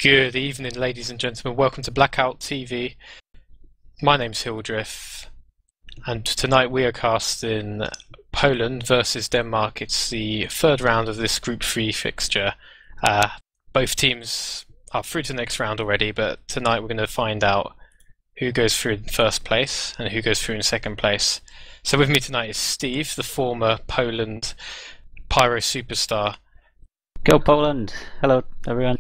Good evening, ladies and gentlemen. Welcome to BlackOut TV. My name's Hildreth, and tonight we are casting Poland versus Denmark. It's the third round of this Group 3 fixture. Both teams are through to the next round already, but tonight we're going to find out who goes through in first place and who goes through in second place. So with me tonight is Steve, the former Poland Pyro superstar. Go Poland! Hello everyone.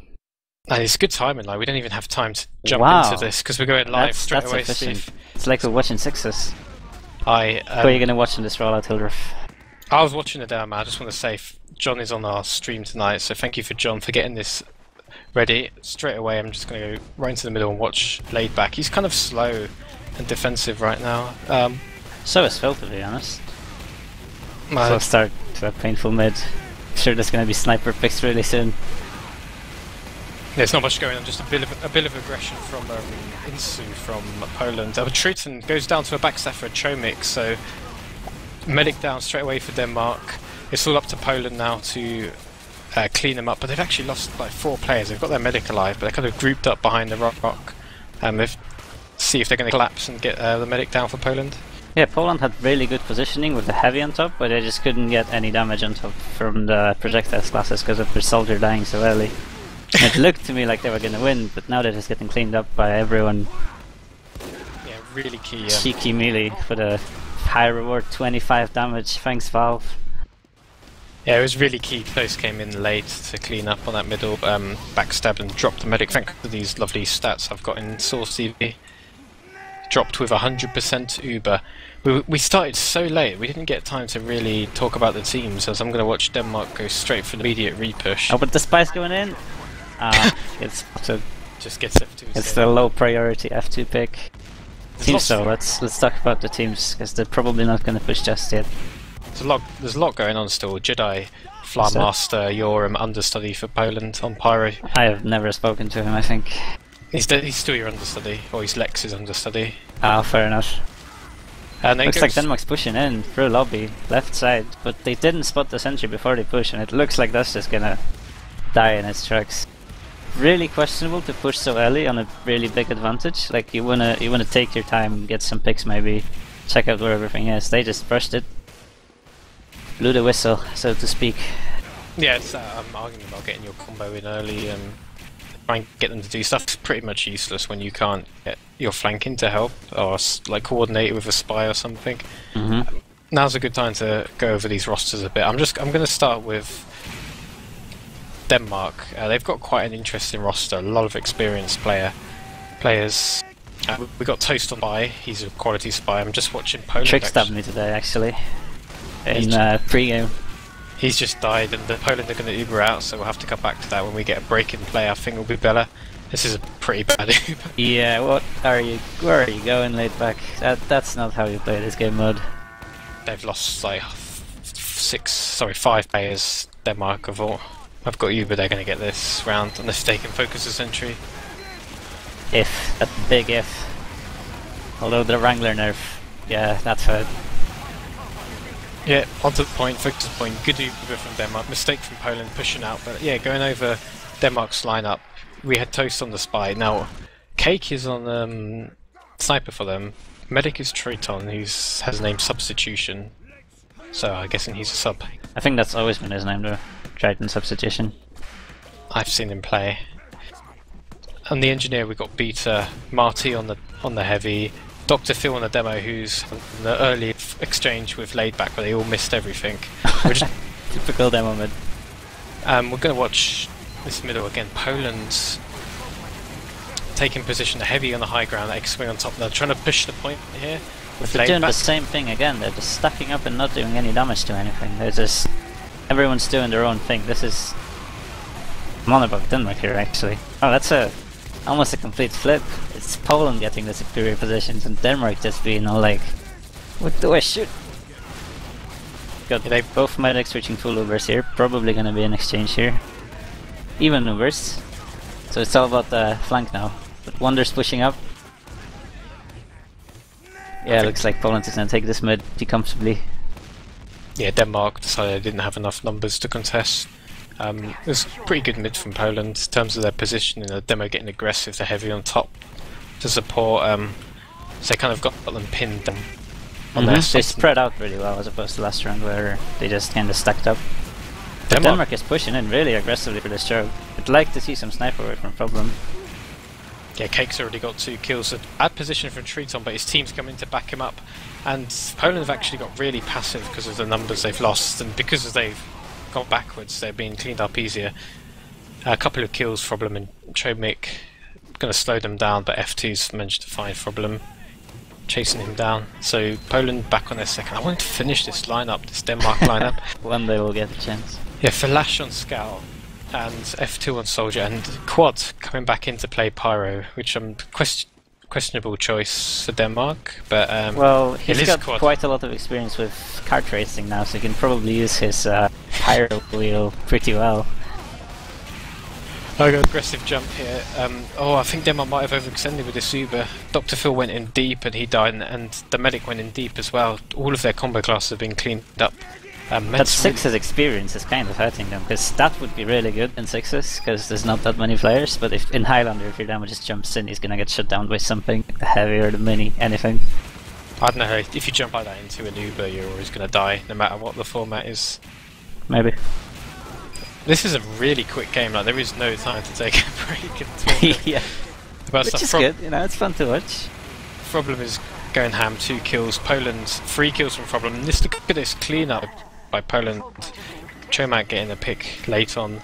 And it's good timing, like we don't even have time to jump Wow. into this because we're going live straight That's away, efficient. Steve. It's like we're watching Sixes. Who I are you going to watch in this rollout, Hildreth? was watching the demo. I just want to say John is on our stream tonight, so thank you for John for getting this ready. Straight away I'm just going to go right into the middle and watch Laid Back. He's kind of slow and defensive right now. So is Phil, to be honest. So My, I'll start to a painful mid. I'm sure there's going to be sniper picks really soon. there's not much going on, just a bit of aggression from Insu from Poland. Truton goes down to a backstab for a Chomik, so medic down straight away for Denmark. It's all up to Poland now to clean them up, but they've actually lost like 4 players. They've got their medic alive, but they're kind of grouped up behind the rock. See if they're going to collapse and get the medic down for Poland. Yeah, Poland had really good positioning with the heavy on top, but they just couldn't get any damage on top from the projectiles classes because of their soldier dying so early. It looked to me like they were going to win, but now they're just getting cleaned up by everyone. Yeah, really key. Cheeky melee for the high reward 25 damage, thanks Valve. Yeah, it was really key. Close came in late to clean up on that middle, backstabbed and dropped the medic. Thanks to these lovely stats I've got in Source TV. Dropped with 100% Uber. We started so late, we didn't get time to really talk about the teams, as I'm going to watch Denmark go straight for the immediate repush. Oh, but the spy's going in? It's so Just gets F2. it's the low priority F2 pick. There's Seems lots- so. Let's talk about the teams because they're probably not going to push just yet. There's a lot going on still. Jedi, Flam Master, Yoram, understudy for Poland on Pyro. I have never spoken to him. I think. He's still your understudy, or he's Lex's understudy. Ah, fair enough. And then Looks like Denmark's pushing in through lobby, left side, but they didn't spot the sentry before they push, and it looks like that's just gonna die in its tracks. Really questionable to push so early on a really big advantage. Like you wanna take your time, get some picks maybe, check out where everything is. They just brushed it, blew the whistle, so to speak. Yeah, it's I'm arguing about getting your combo in early and try and get them to do stuff. It's pretty much useless when you can't get your flanking to help or like coordinate with a spy or something. Now's a good time to go over these rosters a bit. I'm going to start with Denmark. They've got quite an interesting roster, a lot of experienced players. We got Toast on spy. He's a quality spy. I'm just watching Poland. Trick stabbed me today actually in pre-game. He's just died, and the Poland are going to Uber out, so we'll have to come back to that when we get a break in play. I think it'll be better. This is a pretty bad Uber. Yeah, where are you going, Laid Back? That's not how you play this game mode. They've lost like 5 players. Denmark I've got Uber. They're going to get this round unless they can focus the sentry. If, that big if. Although the Wrangler nerf, yeah, that's hurt. Yeah, onto the point, focus the point. Good Uber from Denmark. Mistake from Poland pushing out, but yeah, going over Denmark's lineup. We had Toast on the spy. Now, Cake is on sniper for them. Medic is Triton, who has name Substitution. So I'm guessing he's a sub. I think that's always been his name though. Triton substitution. I've seen him play. On the engineer, we got Beta, Marty on the heavy, Dr. Phil on the demo, who's on the early exchange with Laid Back, but they all missed everything. Typical demo mid. We're going to watch this middle again. Poland's taking position, the heavy on the high ground, X-Wing on top. They're trying to push the point here with They're Laid doing Back. the same thing again. They're just stacking up and not doing any damage to anything. They're just everyone's doing their own thing. This is I'm on about Denmark here actually. Oh, that's almost a complete flip. It's Poland getting the superior positions and Denmark just being all like, what do I shoot? Got both medics reaching full Ubers here. Probably gonna be an exchange here. Even Ubers. So it's all about the flank now. But Wonder's pushing up. Yeah, looks like Poland is gonna take this mid pretty comfortably. Yeah, Denmark decided they didn't have enough numbers to contest. It was pretty good mid from Poland in terms of their position in the demo, getting aggressive, they're heavy on top to support, so they kind of got them pinned on their They side. spread out really well as opposed to last round where they just kind of stacked up. But Denmark is pushing in really aggressively for this choke. I'd like to see some sniper work from Problem. Yeah, Cake's already got 2 kills. A bad position from Triton, but his team's coming to back him up. And Poland have actually got really passive because of the numbers they've lost, and because they've gone backwards, they're being cleaned up easier. A couple of kills, Problem and Chomik, going to slow them down, but F2's managed to find Problem, chasing him down. So Poland back on their second. I wanted to finish this lineup, this Denmark lineup. One day we'll get a chance. Yeah, Flash on Scout and F2 on Soldier, and Quad coming back into play Pyro, which questionable choice for Denmark, but well, he's got Quad. Quite a lot of experience with kart racing now, so he can probably use his Pyro wheel pretty well. I got aggressive jump here. I think Denmark might have overextended with this Uber. Dr. Phil went in deep and he died, and the medic went in deep as well. All of their combo classes have been cleaned up. That 6's experience is kind of hurting them, because that would be really good in 6's, because there's not that many players, but if in Highlander, if your demo just jumps in, he's gonna get shut down by something, the heavy or the mini, anything. I don't know, if you jump like that into an Uber, you're always gonna die, no matter what the format is. Maybe. This is a really quick game, like there is no time to take a break and talk. Yeah. About Which stuff. is good, you know, it's fun to watch. Problem is going ham, 2 kills. Poland, 3 kills from Problem. And look at this cleanup by Poland. Chomak getting a pick late on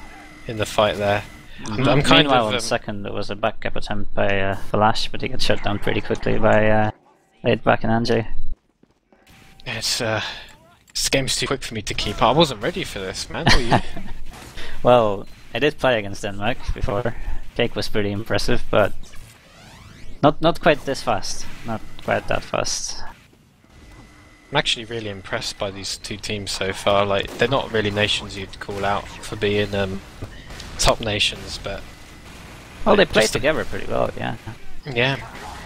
in the fight there. I'm kind Meanwhile, of on second, there was a backup attempt by Flash, but he got shut down pretty quickly by late back and Anjay. This game's too quick for me to keep up. I wasn't ready for this, man. Were you? Well, I did play against Denmark before. Cake was pretty impressive, but not quite this fast. Not quite that fast. I'm actually really impressed by these 2 teams so far. Like, they're not really nations you'd call out for being top nations, but well, they play together pretty well, yeah. Yeah.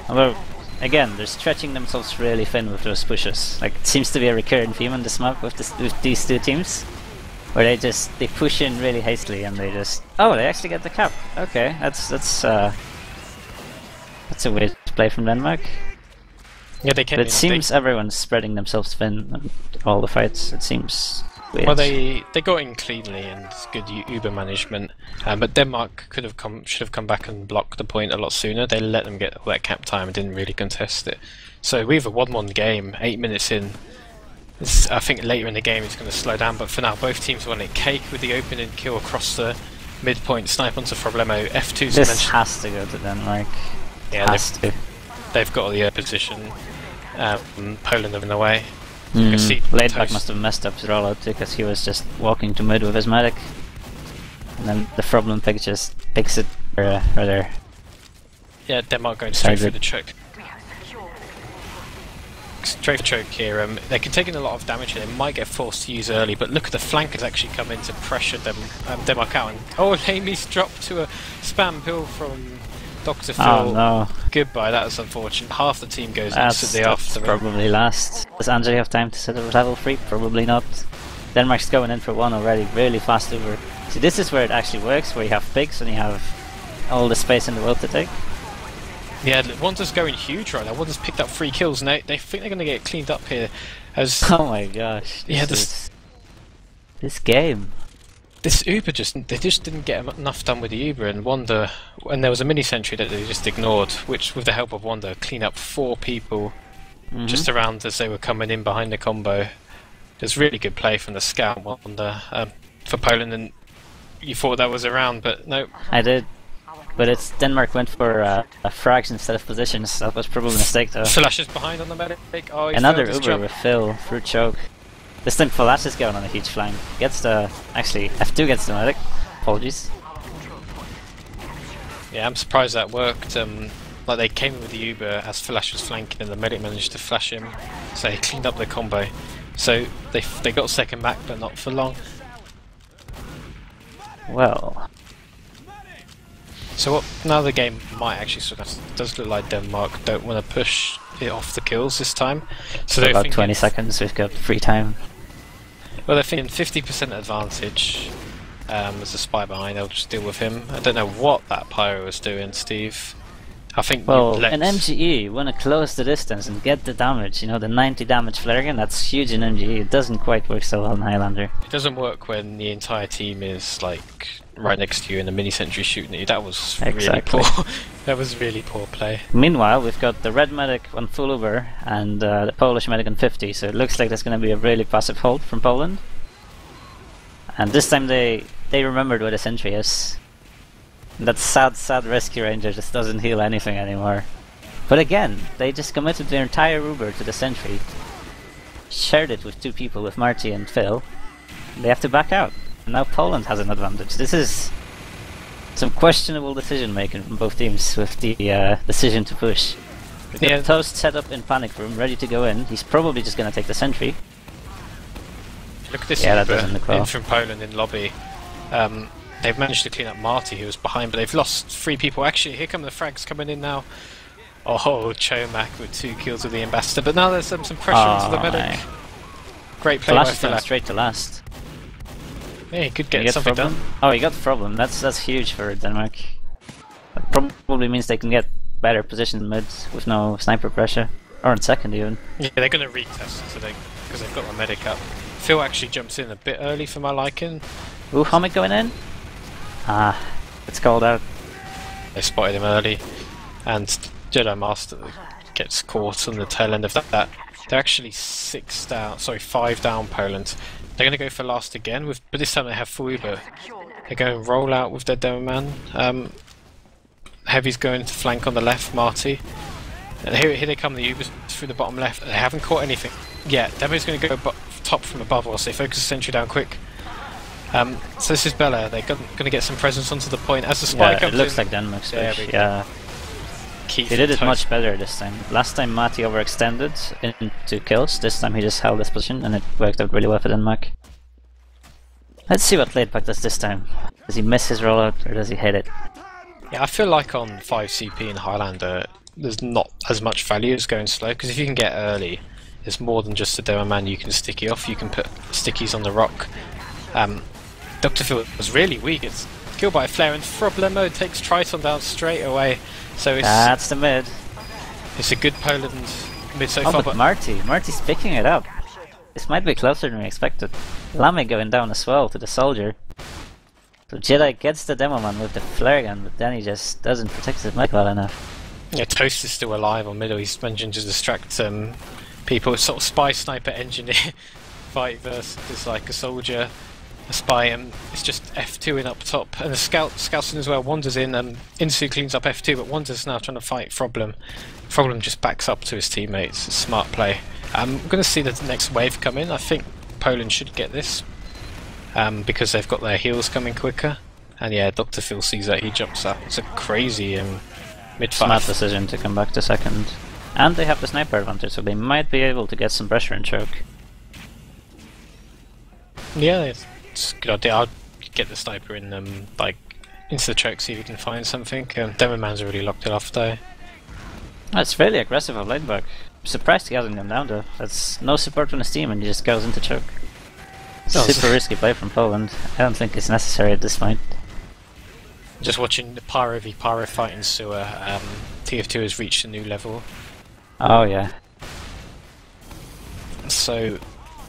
Although, again, they're stretching themselves really thin with those pushes. Like, it seems to be a recurring theme in this map with these 2 teams, where they push in really hastily and they just they actually get the cap. Okay, that's a weird play from Denmark. Yeah, they can. But it seems everyone's spreading themselves thin in all the fights. It seems weird. Well, they got in cleanly and it's good Uber management, but Denmark should have come back and blocked the point a lot sooner. They let them get all that cap time and didn't really contest it. So we have a 1-1 game, 8 minutes in. I think later in the game it's going to slow down, but for now both teams want it. Cake with the opening kill across the midpoint, snipe onto Problemo. F2's this has to go to Denmark. Yeah, they've got the position. Poland are in the way. Laidback must have messed up his rollout too, because he was just walking to mid with his medic, and then the Problem pick just picks it or there. Yeah, Denmark going straight through the choke. Straight for choke here. They're taking a lot of damage here. They might get forced to use early, but look at the flankers actually come in to pressure them. Denmark out. And Amy's dropped to a spam pill from Dr. Phil. Oh no. Goodbye, that was unfortunate. Half the team goes instantly after. Probably last. Does Anjay have time to set up level 3? Probably not. Denmark's going in for 1 already, really fast over. See, this is where it actually works, where you have picks and you have all the space in the world to take. Yeah, Wanda's going huge right now. Wanda's picked up 3 kills, and they think they're going to get cleaned up here. As oh my gosh. This game. This Uber they just didn't get enough done with the Uber, and Wanda, and there was a mini sentry that they just ignored, which with the help of Wanda cleaned up 4 people just around as they were coming in behind the combo. It was really good play from the scout Wanda for Poland, and you thought that was around, but no. I did. But it's Denmark went for frags instead of positions. That was probably a mistake though. Flash is behind on the medic. Oh, another Uber with Phil through choke. This time Flash is going on a huge flank. Gets the F2 gets the medic. Apologies. Yeah, I'm surprised that worked. Like they came in with the Uber as Flash was flanking, and the medic managed to flash him, so he cleaned up the combo. So they got second back, but not for long. Well. So now the game might actually does look like Denmark don't want to push it off the kills this time. So they're about 20 seconds, we've got free time. Well, they're thinking 50% advantage. There's a spy behind, they'll just deal with him. I don't know what that pyro was doing, Steve. I think well, in MGE, you want to close the distance and get the damage, you know, the 90 damage flare gun, that's huge in MGE. It doesn't quite work so well in Highlander. It doesn't work when the entire team is like right next to you and the mini sentry shooting at you. That was really poor. That was really poor play. Meanwhile, we've got the red medic on full Uber and the Polish medic on 50, so it looks like there's going to be a really passive hold from Poland. And this time they remembered where the sentry is. That sad rescue ranger just doesn't heal anything anymore. But again, they just committed their entire Uber to the sentry. Shared it with two people, with Marty and Phil. They have to back out. And now Poland has an advantage. This is some questionable decision making from both teams with the decision to push. We've got Toast set up in panic room, ready to go in. He's probably just going to take the sentry. Look at this that doesn't look well. in from Poland in lobby. They've managed to clean up Marty, who was behind, but they've lost 3 people. Actually, here come the frags coming in now. Oh, Chomak with 2 kills with the ambassador, but now there's some pressure onto the medic. Great play by Phil. Straight to last. Yeah, he could get something done. Oh, he got the problem. That's huge for Denmark. That probably means they can get better position mid with no sniper pressure, or in second even. Yeah, they're going to retest today because they've got the medic up. Phil actually jumps in a bit early for my liking. Ooh, Homik going in? Ah, it's called out. They spotted him early, and Jedi Master gets caught on the tail end of that. They're actually 5 down Poland. They're going to go for last again, but this time they have full Uber. They're going to roll out with their demo man. Heavy's going to flank on the left, Marty. And here they come, the Ubers through the bottom left. They haven't caught anything yet. Demo's going to go top from above whilst they focus the sentry down quick. So this is Bella. They're going to get some presence onto the point as the spy comes in. It looks like Denmark's push. Yeah. They did it much better this time. Last time Mati overextended into kills. This time he just held this position and it worked out really well for Denmark. Let's see what Laidback does this time. Does he miss his rollout or does he hit it? Yeah, I feel like on 5CP in Highlander there's not as much value as going slow, because if you can get early, there's more than just a demo man you can sticky off. You can put stickies on the rock. Dr. Phil was really weak. It's killed by a flare, and Problemo takes Triton down straight away. So it's that's the mid. It's a good Poland mid so far. But Marty's picking it up. This might be closer than we expected. Lame going down as well to the soldier. So Jedi gets the demo man with the flare gun, but then he just doesn't protect his mech well enough. Yeah, Toast is still alive on middle. He's managing to distract people. Sort of spy sniper engineer fight versus like a soldier. A spy, and it's just F2 in up top, and the scouts in as well. Wanders in, Insu cleans up F2, but Wanders now trying to fight Problem. Problem just backs up to his teammates. It's a smart play. I'm going to see the next wave come in. I think Poland should get this because they've got their heals coming quicker. And yeah, Dr. Phil sees that, he jumps up. It's a crazy mid-fight. Smart decision to come back to second. And they have the sniper advantage, so they might be able to get some pressure and choke. Yeah, it's a good idea. I'll get the sniper in into the choke, see if he can find something. Demo man's already locked it off though. That's really aggressive of Laidback. I'm surprised he hasn't gone down though. That's no support from his team and he just goes into choke. Super risky play from Poland. I don't think it's necessary at this point. Just watching the Pyro v Pyro fight in sewer. TF2 has reached a new level. Oh yeah. So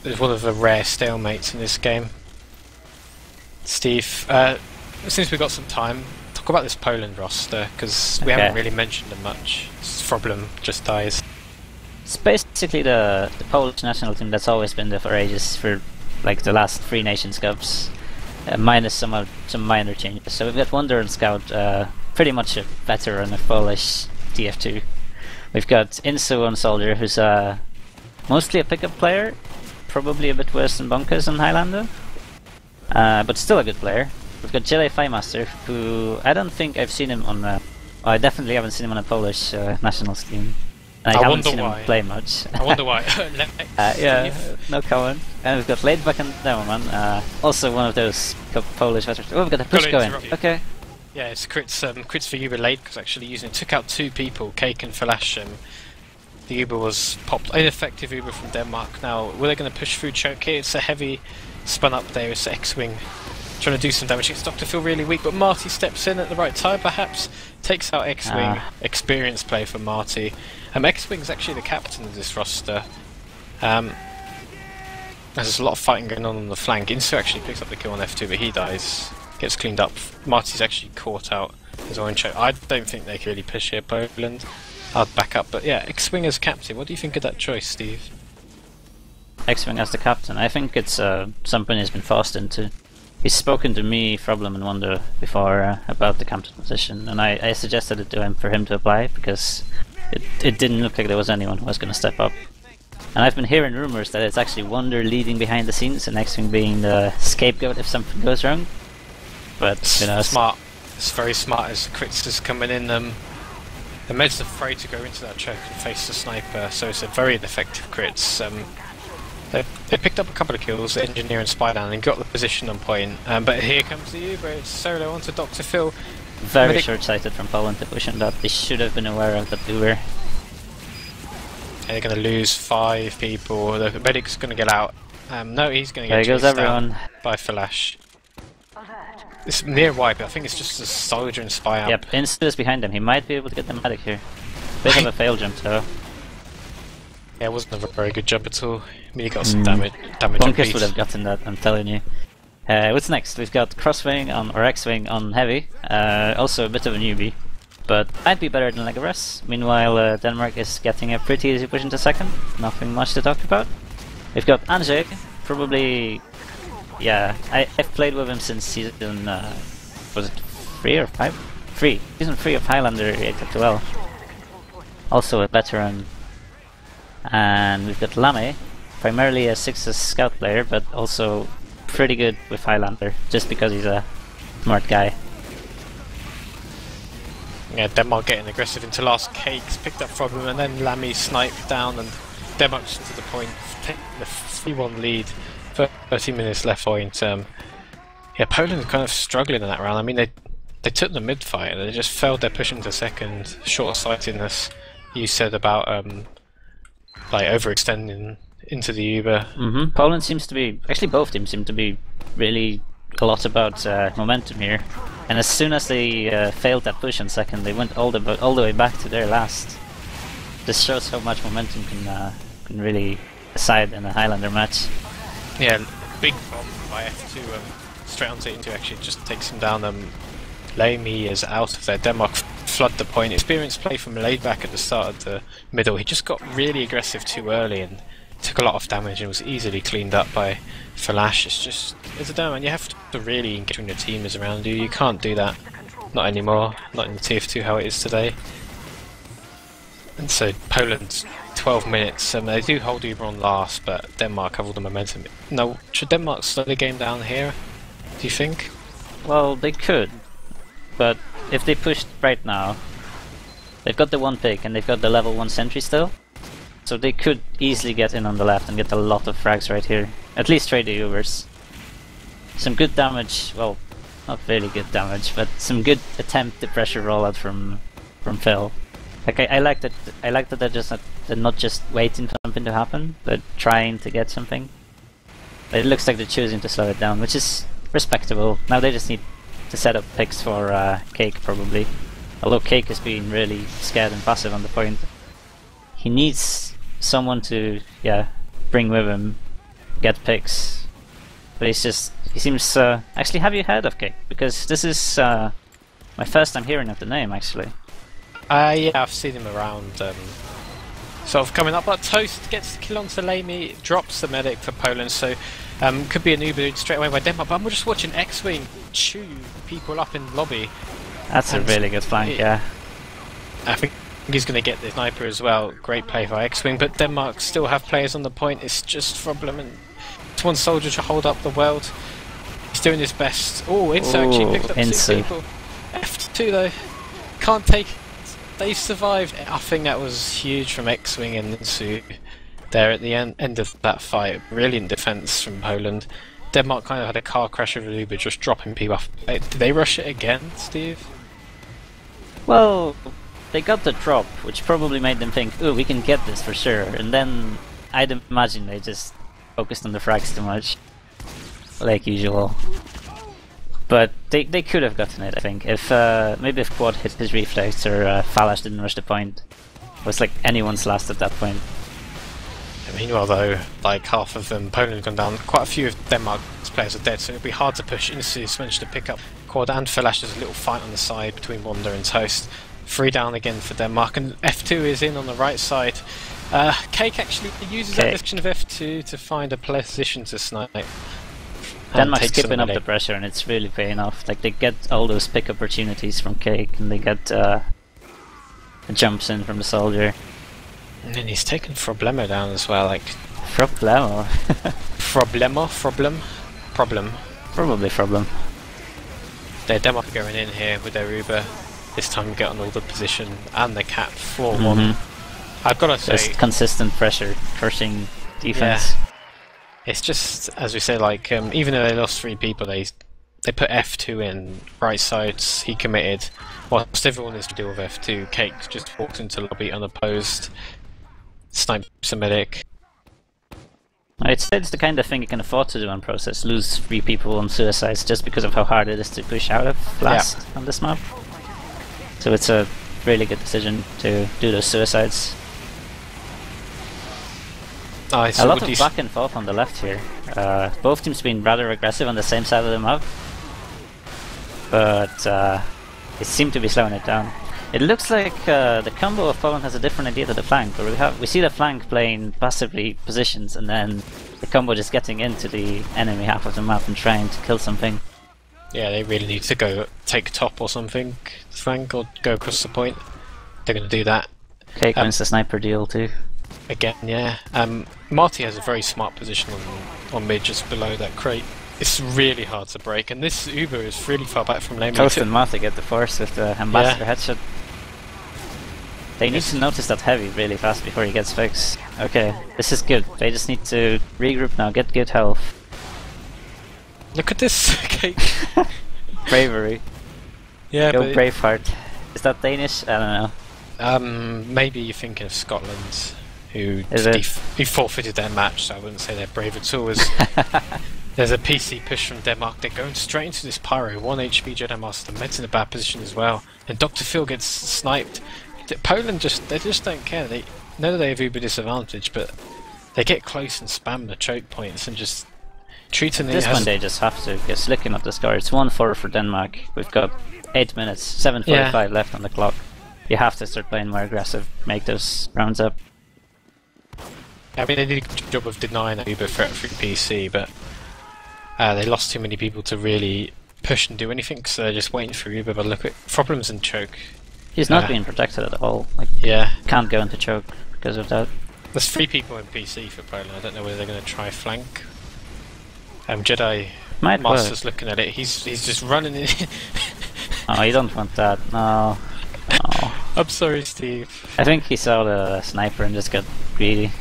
there's one of the rare stalemates in this game. Steve, since we've got some time, talk about this Poland roster, because we haven't really mentioned them much. This Problem just dies. It's basically the Polish national team that's always been there for ages, for like the last 3 Nations Cups, minus some minor changes. So we've got Wonder and Scout, pretty much a veteran of Polish TF2. We've got Insu on Soldier, who's mostly a pickup player, probably a bit worse than Bonkers and Highlander. But still a good player. We've got Jedi Master, who I don't think I've seen him on. I definitely haven't seen him on a Polish national team. I haven't seen him play much. I wonder why. Yeah, no comment. And we've got Laidback and Demoman, also one of those Polish veterans. Oh, we've got a push going. Okay. Yeah, it's crits for Uber late because actually it took out 2 people, Cake and Flash. The Uber was popped. Ineffective Uber from Denmark. Now, were they going to push through choke here? It's a heavy spun up there. It's X-Wing trying to do some damage. It's Dr. Phil really weak, but Marty steps in at the right time, perhaps takes out X-Wing. Experience play for Marty. X-Wing's actually the captain of this roster. There's a lot of fighting going on the flank. Insu actually picks up the kill on F2, but he dies. Gets cleaned up. Marty's actually caught out his own choke. I don't think they can really push here, Poland. I'll back up, but yeah, X-Wing as captain. What do you think of that choice, Steve? X-Wing as the captain. I think it's something he's been forced into. He's spoken to me, Problem and Wonder, before about the captain position, and I suggested it to him for him to apply because it didn't look like there was anyone who was going to step up. And I've been hearing rumors that it's actually Wonder leading behind the scenes and X-Wing being the scapegoat if something goes wrong. But you know, smart. It's very smart as crits is coming in. The Med's afraid to go into that choke and face the sniper, so it's a very ineffective crits. They picked up a couple of kills, the Engineer and Spy down, and got the position on point. But here comes the Uber, it's solo onto Dr. Phil. Very short-sighted from Poland to push on that. They should have been aware of that Uber. They're going to lose 5 people. The medic's going to get out. No, he's going to get chased down by Flash. It's near wipe, I think it's just a soldier and spy out. Yep, Insta is behind him. He might be able to get the medic here. Bit of a fail jump though. Yeah, it wasn't a very good jump at all. I mean, he got some damage. Bunkers would have gotten that, I'm telling you. What's next? We've got Crosswing on, or X-Wing on Heavy. Also a bit of a newbie, but might be better than Legoras. Meanwhile, Denmark is getting a pretty easy push into second. Nothing much to talk about. We've got Anjek, probably. Yeah, I've played with him since season. Was it 3 or 5? 3. Season 3 of Highlander ETF2L. Also a veteran. And we've got Lame, primarily a 6 scout player, but also pretty good with Highlander, just because he's a smart guy. Yeah, Denmark getting aggressive into last cakes, picked up from him, and then Lame sniped down, and Denmark's to the point, taking the 3-1 lead. 30 minutes left point. Yeah, Poland's kind of struggling in that round. I mean, they took the mid fight, and they just failed their push into second. Short-sightedness, you said about like overextending into the Uber. Poland seems to be, actually both teams seem to be really a lot about momentum here. And as soon as they failed that push in second, they went all the way back to their last. This shows how much momentum can really decide in a Highlander match. Yeah, big bomb by F2 straight onto into actually just takes him down. Lamy is out of there. Denmark flood the point. Experienced play from laid back at the start of the middle. He just got really aggressive too early and took a lot of damage and was easily cleaned up by Flash. It's a damn, and you have to really engage when your team is around you. You can't do that. Not anymore. Not in the TF2 how it is today. And so Poland, 12 minutes, they do hold Uber on last, but Denmark have all the momentum. Now, should Denmark slow the game down here, do you think? Well, they could, but if they pushed right now, they've got the 1 pick and they've got the level 1 sentry still, so they could easily get in on the left and get a lot of frags right here. At least trade the Ubers. Some good damage, well, not really good damage, but some good attempt to pressure rollout from Phil. Like I like that. I like that they're not just waiting for something to happen, but trying to get something. But it looks like they're choosing to slow it down, which is respectable. Now they just need to set up picks for Cake probably. Although Cake is being really scared and passive on the point, he needs someone to bring with him, get picks. But he seems. Actually, have you heard of Cake? Because this is my first time hearing of the name actually. Yeah, I've seen him around, sort of coming up, but Toast gets the kill onto Lamy, drops the medic for Poland, so could be an Uber straight away by Denmark, but I'm just watching X-Wing chew people up in lobby. That's a really good flank, yeah. I think he's going to get the sniper as well, great play by X-Wing, but Denmark still have players on the point, it's just a problem, and it's one soldier to hold up the world. He's doing his best. Oh, Inso actually picked up 2 people. F2 though, can't take it. They've survived. I think that was huge from X-Wing and Insu there at the end of that fight. Brilliant defense from Poland. Denmark kind of had a car crash over Uber, just dropping people off. Did they rush it again, Steve? Well, they got the drop, which probably made them think, "Ooh, we can get this for sure." And then I'd imagine they just focused on the frags too much, like usual. But they could have gotten it, I think. If maybe if Quad hit his reflex or Falash didn't rush the point. It was like anyone's last at that point. Meanwhile though, like half of them, Poland gone down, quite a few of Denmark's players are dead, so it'll be hard to push. Insidious managed to pick up Quad and Falash. There's a little fight on the side between Wander and Toast. 3 down again for Denmark, and F2 is in on the right side. Cake actually uses that position of F2 to find a position to snipe. Denmark's skipping up the pressure, and it's really paying off. Like, they get all those pick opportunities from Cake, and they get the jumps in from the soldier. And then he's taken Problemo down as well, like... Problemo? Problem. Probably Problem. They're Denmark going in here with their Uber. This time get on all the position and the cap 4-1. I've got to say... Just consistent pressure, crushing defense. Yeah. It's just, as we say, like, even though they lost 3 people, they put F2 in, right sides, he committed. Whilst everyone is to deal with F2, Cake just walks into lobby unopposed, snipes a medic. I'd say it's the kind of thing you can afford to do on Process, lose 3 people on suicides just because of how hard it is to push out of last on this map. So it's a really good decision to do those suicides. A lot of back and forth on the left here. Both teams been rather aggressive on the same side of the map, but they seem to be slowing it down. It looks like the combo of Poland has a different idea to the flank, where we see the flank playing passively positions, and then the combo just getting into the enemy half of the map and trying to kill something. Yeah, they really need to go take top or something, flank, or go across the point. They're going to do that. Cake wins the sniper deal too. Again, yeah. Marty has a very smart position on mid, just below that crate. It's really hard to break, and this Uber is really far back from lane. Toast and Marty get the force with the ambassador headshot. They need to notice that heavy really fast before he gets fixed. Okay, this is good. They just need to regroup now, get good health. Look at this Cake. Bravery. Yeah, Go Braveheart. Is that Danish? I don't know. Maybe you're thinking of Scotland, who forfeited their match, so I wouldn't say they're brave at all. There's a PC push from Denmark. They're going straight into this Pyro. 1 HP Jedi Master. Med's in a bad position as well. And Dr. Phil gets sniped. Poland they just don't care. They know they have uber disadvantage, but they get close and spam the choke points and just treat it. This one they just have to, because looking at the score, it's 1-4 for Denmark. We've got 8 minutes, 7:45 left on the clock. You have to start playing more aggressive, make those rounds up. I mean, they did a good job of denying that Uber threat through PC, but they lost too many people to really push and do anything, so they're just waiting for Uber. But look at problems in choke. He's not being protected at all. Like, can't go into choke because of that. There's 3 people in PC for Poland. I don't know whether they're going to try flank. Jedi Master's looking at it. He's just running in. Oh, you don't want that. No. Oh. I'm sorry, Steve. I think he saw the sniper and just got greedy.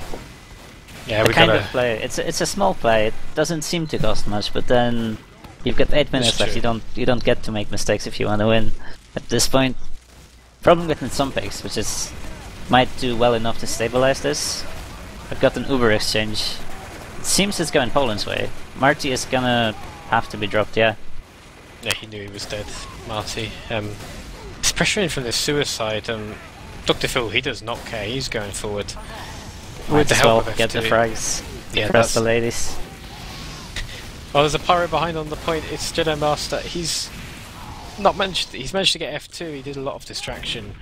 Yeah, the kind of play. It's a small play. It doesn't seem to cost much, but then you've got 8 minutes left. You don't get to make mistakes if you want to win. At this point, problem with some picks, which is might do well enough to stabilize this. I've got an Uber exchange. It seems it's going Poland's way. Marty is gonna have to be dropped. Yeah. Yeah, he knew he was dead, Marty. He's pressuring from the suicide. Dr. Phil, he does not care. He's going forward. With the help of F2. Get the frags. Yeah, that's the ladies. Oh, there's a Pyro behind on the point. It's Jedi Master. He's managed to get F2. He did a lot of distraction.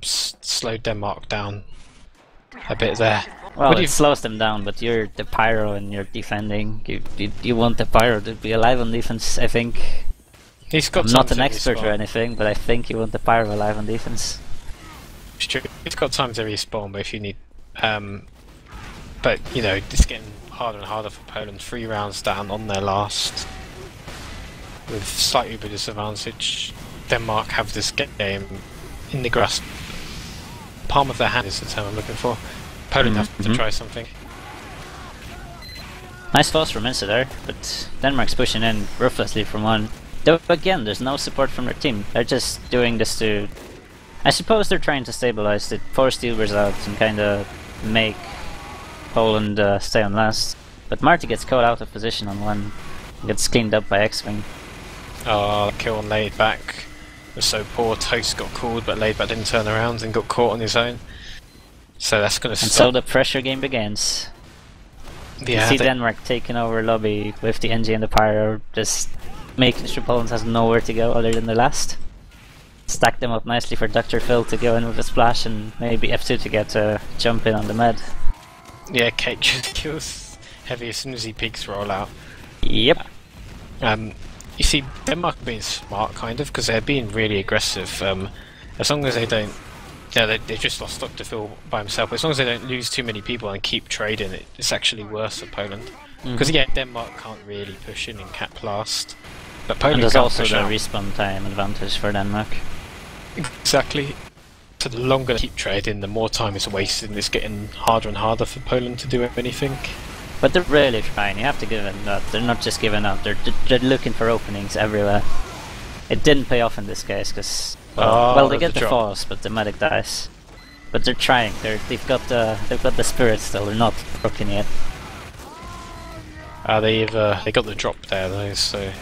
Slowed Denmark down a bit there. Well, it slows them down, but you're the Pyro and you're defending. You want the Pyro to be alive on defense, I think. I'm not an expert or anything, but I think you want the Pyro alive on defense. It's true. It's got time to respawn, but if you need... but, you know, it's getting harder and harder for Poland. 3 rounds down on their last. With slight uber disadvantage. Denmark have this game in the grasp. Palm of their hand is the term I'm looking for. Poland have to try something. Nice force from Insta there, but Denmark's pushing in ruthlessly from 1. Though again, there's no support from their team. They're just doing this to... I suppose they're trying to stabilize it, force the Ubers out and kind of make Poland stay on last. But Marty gets caught out of position on 1. Gets cleaned up by X-Wing. Oh, kill on laid back was so poor. Toast got called, but laid back didn't turn around and got caught on his own. So that's going to stop. And so the pressure game begins. Yeah, you see Denmark taking over lobby with the NG and the Pyro, just making sure Poland has nowhere to go other than the last. Stack them up nicely for Dr. Phil to go in with a splash, and maybe F2 to get a jump in on the med. Yeah, Cake just kills Heavy as soon as he peeks roll out. Yep. You see Denmark being smart, kind of, because they're being really aggressive. As long as they don't, yeah, they just lost Dr. Phil by himself. But as long as they don't lose too many people and keep trading, it's actually worse for Poland. Because yeah, Denmark can't really push in and cap last, but Poland And there's can't also push the out. respawn time advantage for Denmark. Exactly. So the longer they keep trading, the more time is wasted, and it's getting harder and harder for Poland to do anything. But they're really trying, you have to give them that. They're not just giving up, they're looking for openings everywhere. It didn't pay off in this case, because well, they get the force, but the medic dies. But they're trying. They've got the spirit still. They're not broken yet. They got the drop there though, so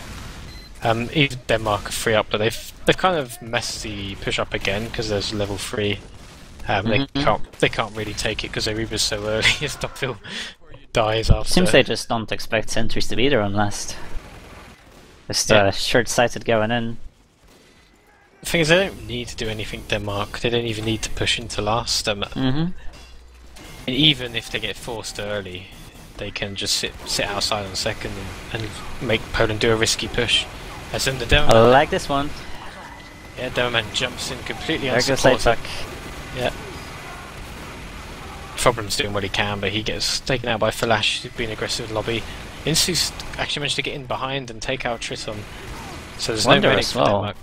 even Denmark are 3 up, but they've kind of messed the push up again because there's level 3. They can't really take it because their Reaper's so early. Stockville dies after. Seems they just don't expect sentries to be there on last. Just short-sighted going in. The thing is, they don't need to do anything, Denmark. They don't even need to push into last. And even if they get forced early, they can just sit outside on second and make Poland do a risky push. As in the Demoman. I like this one. Yeah, Demoman jumps in completely There goes unsupported. Lightback. Yeah. Problem's doing what he can, but he gets taken out by Flash, who's been aggressive in lobby. Insu's actually managed to get in behind and take out Triton. So there's no medic for Denmark.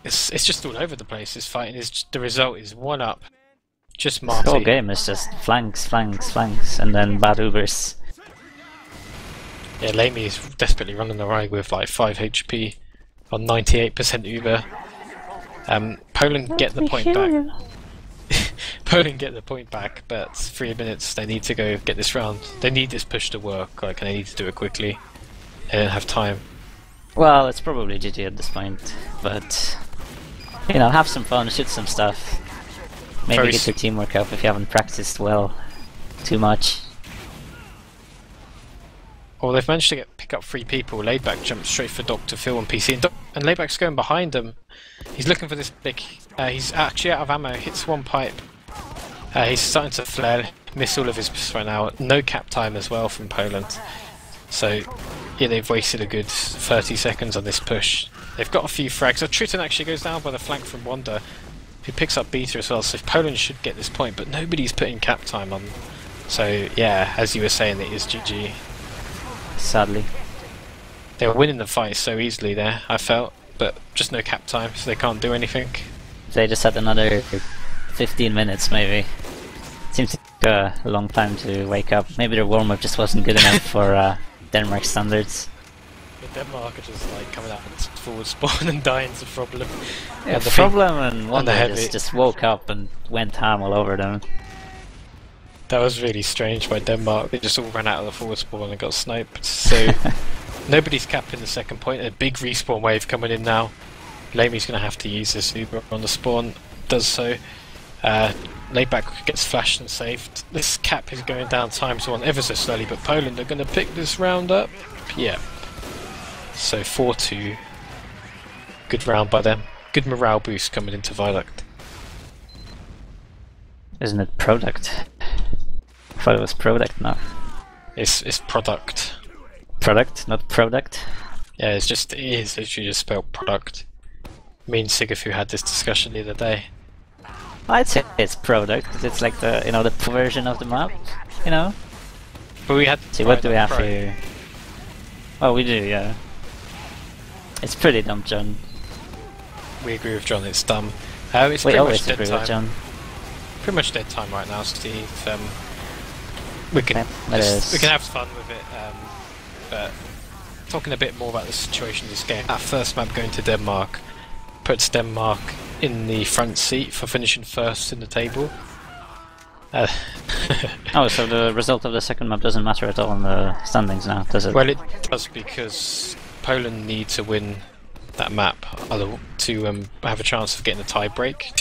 It's just all over the place, this fight, and the result is 1 up. Just Marty. The whole game is just flanks, flanks, flanks, and then bad Ubers. Yeah, Lamy is desperately running away with like 5 HP on 98% Uber. Poland get the point back. Poland get the point back, but 3 minutes, they need to go get this round. They need this push to work, like, and they need to do it quickly. They don't have time. Well, it's probably GG at this point, but you know, have some fun, shoot some stuff. Maybe get your teamwork up if you haven't practiced well too much. Well, they've managed to pick up 3 people. Laidback jumps straight for Dr. Phil and PC, and Laidback's going behind them. He's looking for this big. He's actually out of ammo. Hits 1 pipe. He's starting to flare. Miss all of his right now. No cap time as well from Poland. So yeah, they've wasted a good 30 seconds on this push. They've got a few frags. So Triton actually goes down by the flank from Wanda, who picks up Beta as well. So Poland should get this point, but nobody's putting cap time on. So yeah, as you were saying, it is GG. Sadly. They were winning the fight so easily there, I felt, but just no cap time, so they can't do anything. They just had another 15 minutes, maybe. Seems to take a long time to wake up. Maybe their warm-up just wasn't good enough for Denmark standards. But Denmark are just like coming out and forward spawn and dying's a problem. Yeah, the problem and Wanda just woke up and went ham all over them. That was really strange by Denmark. They just all ran out of the forward spawn and got sniped. So nobody's capping the second point. A big respawn wave coming in now. Lamy's going to have to use this Uber on the spawn. Does so. Laidback gets flashed and saved. This cap is going down ×1 ever so slowly, but Poland are going to pick this round up. Yeah. So 4-2. Good round by them. Good morale boost coming into Viaduct. Isn't it product? I thought it was product now. It's product. Product, not product? Yeah, it is literally just spelled product. Me and Sigafu had this discussion the other day. I'd say it's product, because it's like the, you know, the version of the map, you know? But we had See, what do we have here? Oh, we do, yeah. It's pretty dumb, John. We agree with John, it's dumb. It's we pretty always much dead agree time. with John. Pretty much dead time right now, Steve. We can have fun with it, but talking a bit more about the situation of this game. That first map going to Denmark puts Denmark in the front seat for finishing first in the table. Oh, so the result of the second map doesn't matter at all in the standings now, does it? Well, it does, because Poland need to win that map to have a chance of getting a tie break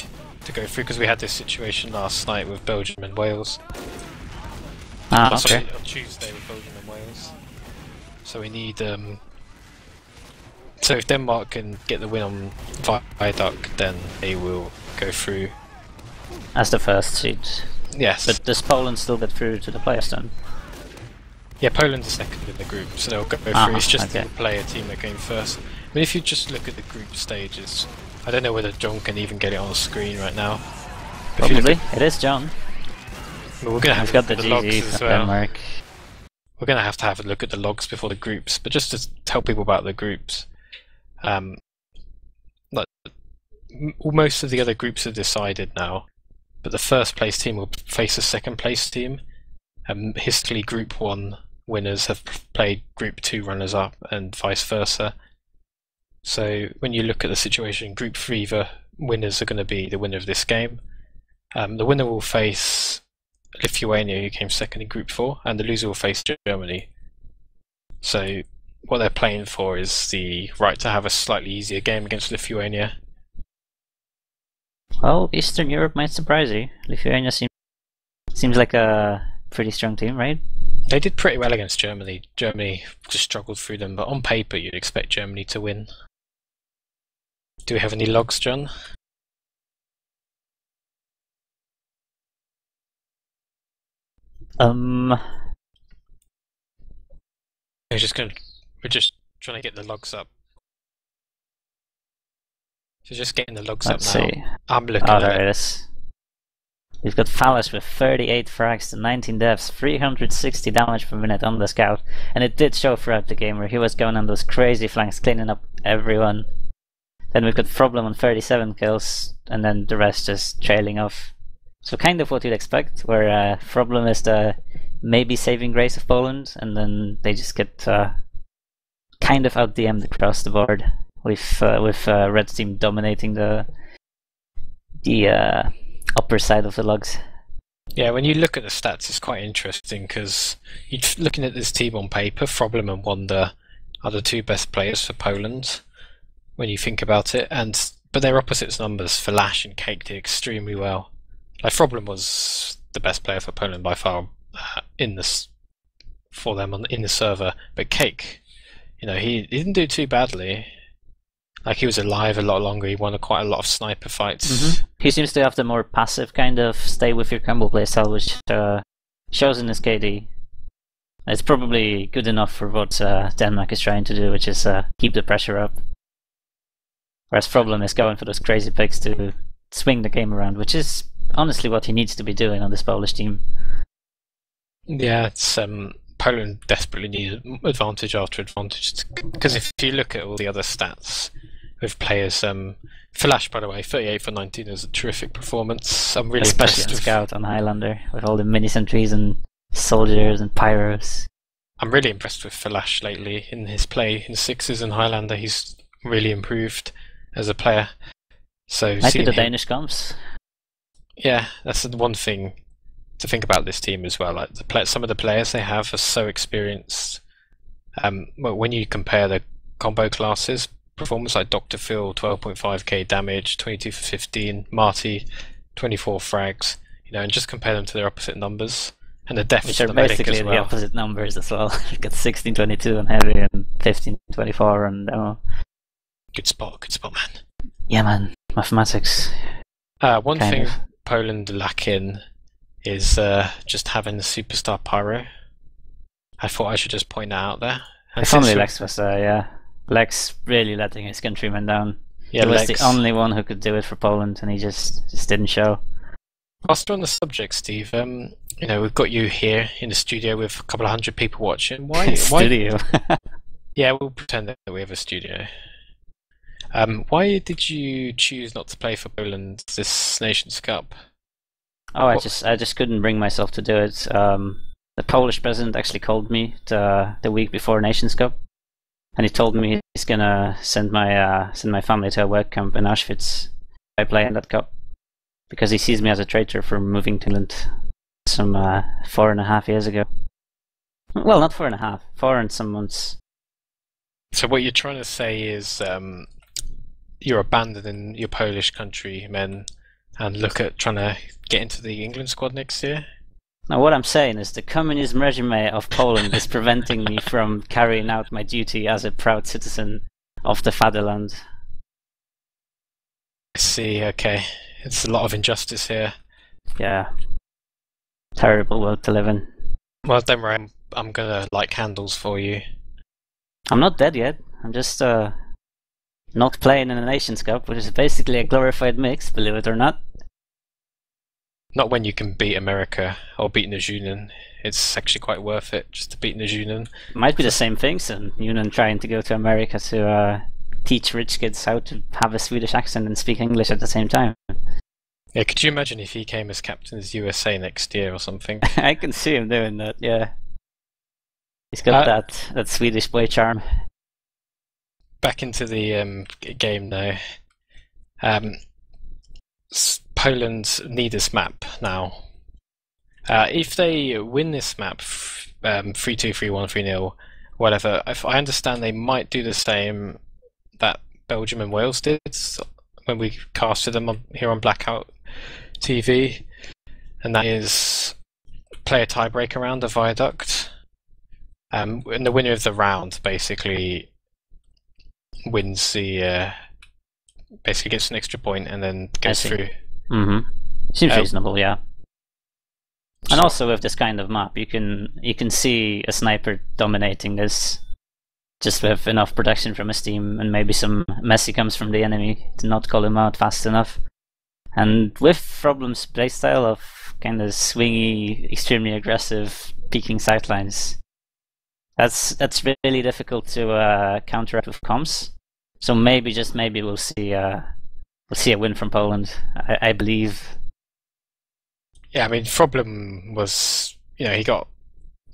to go through, because we had this situation last night with Belgium and Wales. Okay. On Tuesday with Belgium and Wales. So we need so if Denmark can get the win on Viaduct, then they will go through As the first seed. Yes. But does Poland still get through to the playoffs then? Yeah, Poland's second in the group, so they'll go through. It's just the player team that came first. I mean, if you just look at the group stages, I don't know whether John can even get it on the screen right now. Probably. It is John. Well, we're going to have got the logs GG as from well. Denmark. We're going to have a look at the logs before the groups, but just to tell people about the groups, most of the other groups are decided now, but the first place team will face the second place team. Historically, Group 1 winners have played Group 2 runners-up and vice versa. So when you look at the situation, Group 3, the winners are going to be the winner of this game. The winner will face Lithuania, who came second in Group 4, and the loser will face Germany. So what they're playing for is the right to have a slightly easier game against Lithuania. Well, Eastern Europe might surprise you. Lithuania seems like a pretty strong team, right? They did pretty well against Germany. Germany just struggled through them, but on paper you'd expect Germany to win. Do we have any logs, John? Um, We're just trying to get the logs up. So just getting the logs let's up now. see. I'm looking Oh, at there it. it is. We've got Fallish with 38 frags to 19 deaths, 360 damage per minute on the scout, and it did show throughout the game where he was going on those crazy flanks, cleaning up everyone. Then we've got Problem on 37 kills, and then the rest just trailing off. So kind of what you'd expect, where Problem is the maybe saving grace of Poland, and then they just get kind of out-DM'd across the board, with Red team dominating the upper side of the logs. Yeah, when you look at the stats, it's quite interesting because you're looking at this team on paper. Problem and Wonder are the two best players for Poland when you think about it, but they're opposites numbers. Flash and Cake did extremely well. Like Problem was the best player for Poland by far in the server, but Cake, he didn't do too badly. Like, he was alive a lot longer. He won quite a lot of sniper fights. Mm-hmm. He seems to have the more passive kind of stay with your combo playstyle, which shows in his KD. It's probably good enough for what Denmark is trying to do, which is keep the pressure up. Whereas Problem is going for those crazy picks to swing the game around, which is honestly what he needs to be doing on this Polish team. Yeah, it's Poland desperately needed advantage after advantage, because if you look at all the other stats with players, Flash, by the way, 38 for 19 is a terrific performance. I'm really especially impressed on Scout on Highlander with all the mini sentries and soldiers and pyros. I'm really impressed with Flash lately in his play in Sixes and Highlander. He's really improved as a player. So Might be the him, Danish comps. Yeah, that's the one thing to think about this team as well. Like some of the players they have are so experienced. When you compare the combo classes performance, like Dr. Phil 12.5k damage, 22 for 15, Marty 24 frags, and just compare them to their opposite numbers and the depth, which are of the medic basically as well. the opposite numbers as well. You've got 1622 on heavy and 1524 on demo. Good spot, man. Yeah, man, mathematics. One thing Poland lack in is just having the superstar pyro. I thought I should just point that out there. And if only Lex was Lex really letting his countrymen down. Yeah, he was Lex, the only one who could do it for Poland, and he just didn't show. Whilst we're on the subject, Steve, we've got you here in the studio with a couple of hundred people watching. Why? Studio. Yeah, we'll pretend that we have a studio. Why did you choose not to play for Poland this Nations Cup? Oh, I just couldn't bring myself to do it. The Polish president actually called me the week before Nations Cup, and he told me he's gonna send my family to a work camp in Auschwitz if I play in that cup, because he sees me as a traitor for moving to England some 4.5 years ago. Well, not 4.5, 4 and some months. So what you're trying to say is you're abandoning your Polish countrymen and look at trying to get into the England squad next year? Now, what I'm saying is the communism regime of Poland is preventing me from carrying out my duty as a proud citizen of the fatherland. I see, okay. It's a lot of injustice here. Yeah. Terrible world to live in. Well, don't worry, I'm gonna light candles for you. I'm not dead yet. I'm just not playing in the Nations Cup, which is basically a glorified mix, believe it or not. Not when you can beat America or beat Najunin. It's actually quite worth it just to beat Najunin. Might be the same things, and Union trying to go to America to teach rich kids how to have a Swedish accent and speak English at the same time. Yeah, could you imagine if he came as captain of the USA next year or something? I can see him doing that, yeah. He's got that Swedish boy charm. Back into the game now. Poland need this map now. If they win this map 3-2, 3-1, 3-0, whatever, if I understand they might do the same that Belgium and Wales did when we casted them here on BlackOut TV, and that is play a tiebreaker around the viaduct. And the winner of the round basically wins the basically gets an extra point and then goes through. Mm-hmm. Seems reasonable, yeah. And also with this kind of map, you can see a sniper dominating this just with enough protection from his team, and maybe some messy comes from the enemy to not call him out fast enough. And with Problem's playstyle of kind of swingy, extremely aggressive, peeking sightlines, that's really difficult to counteract with comms. So maybe, just maybe, we'll see a win from Poland. I believe. Yeah, I mean, Problem was, he got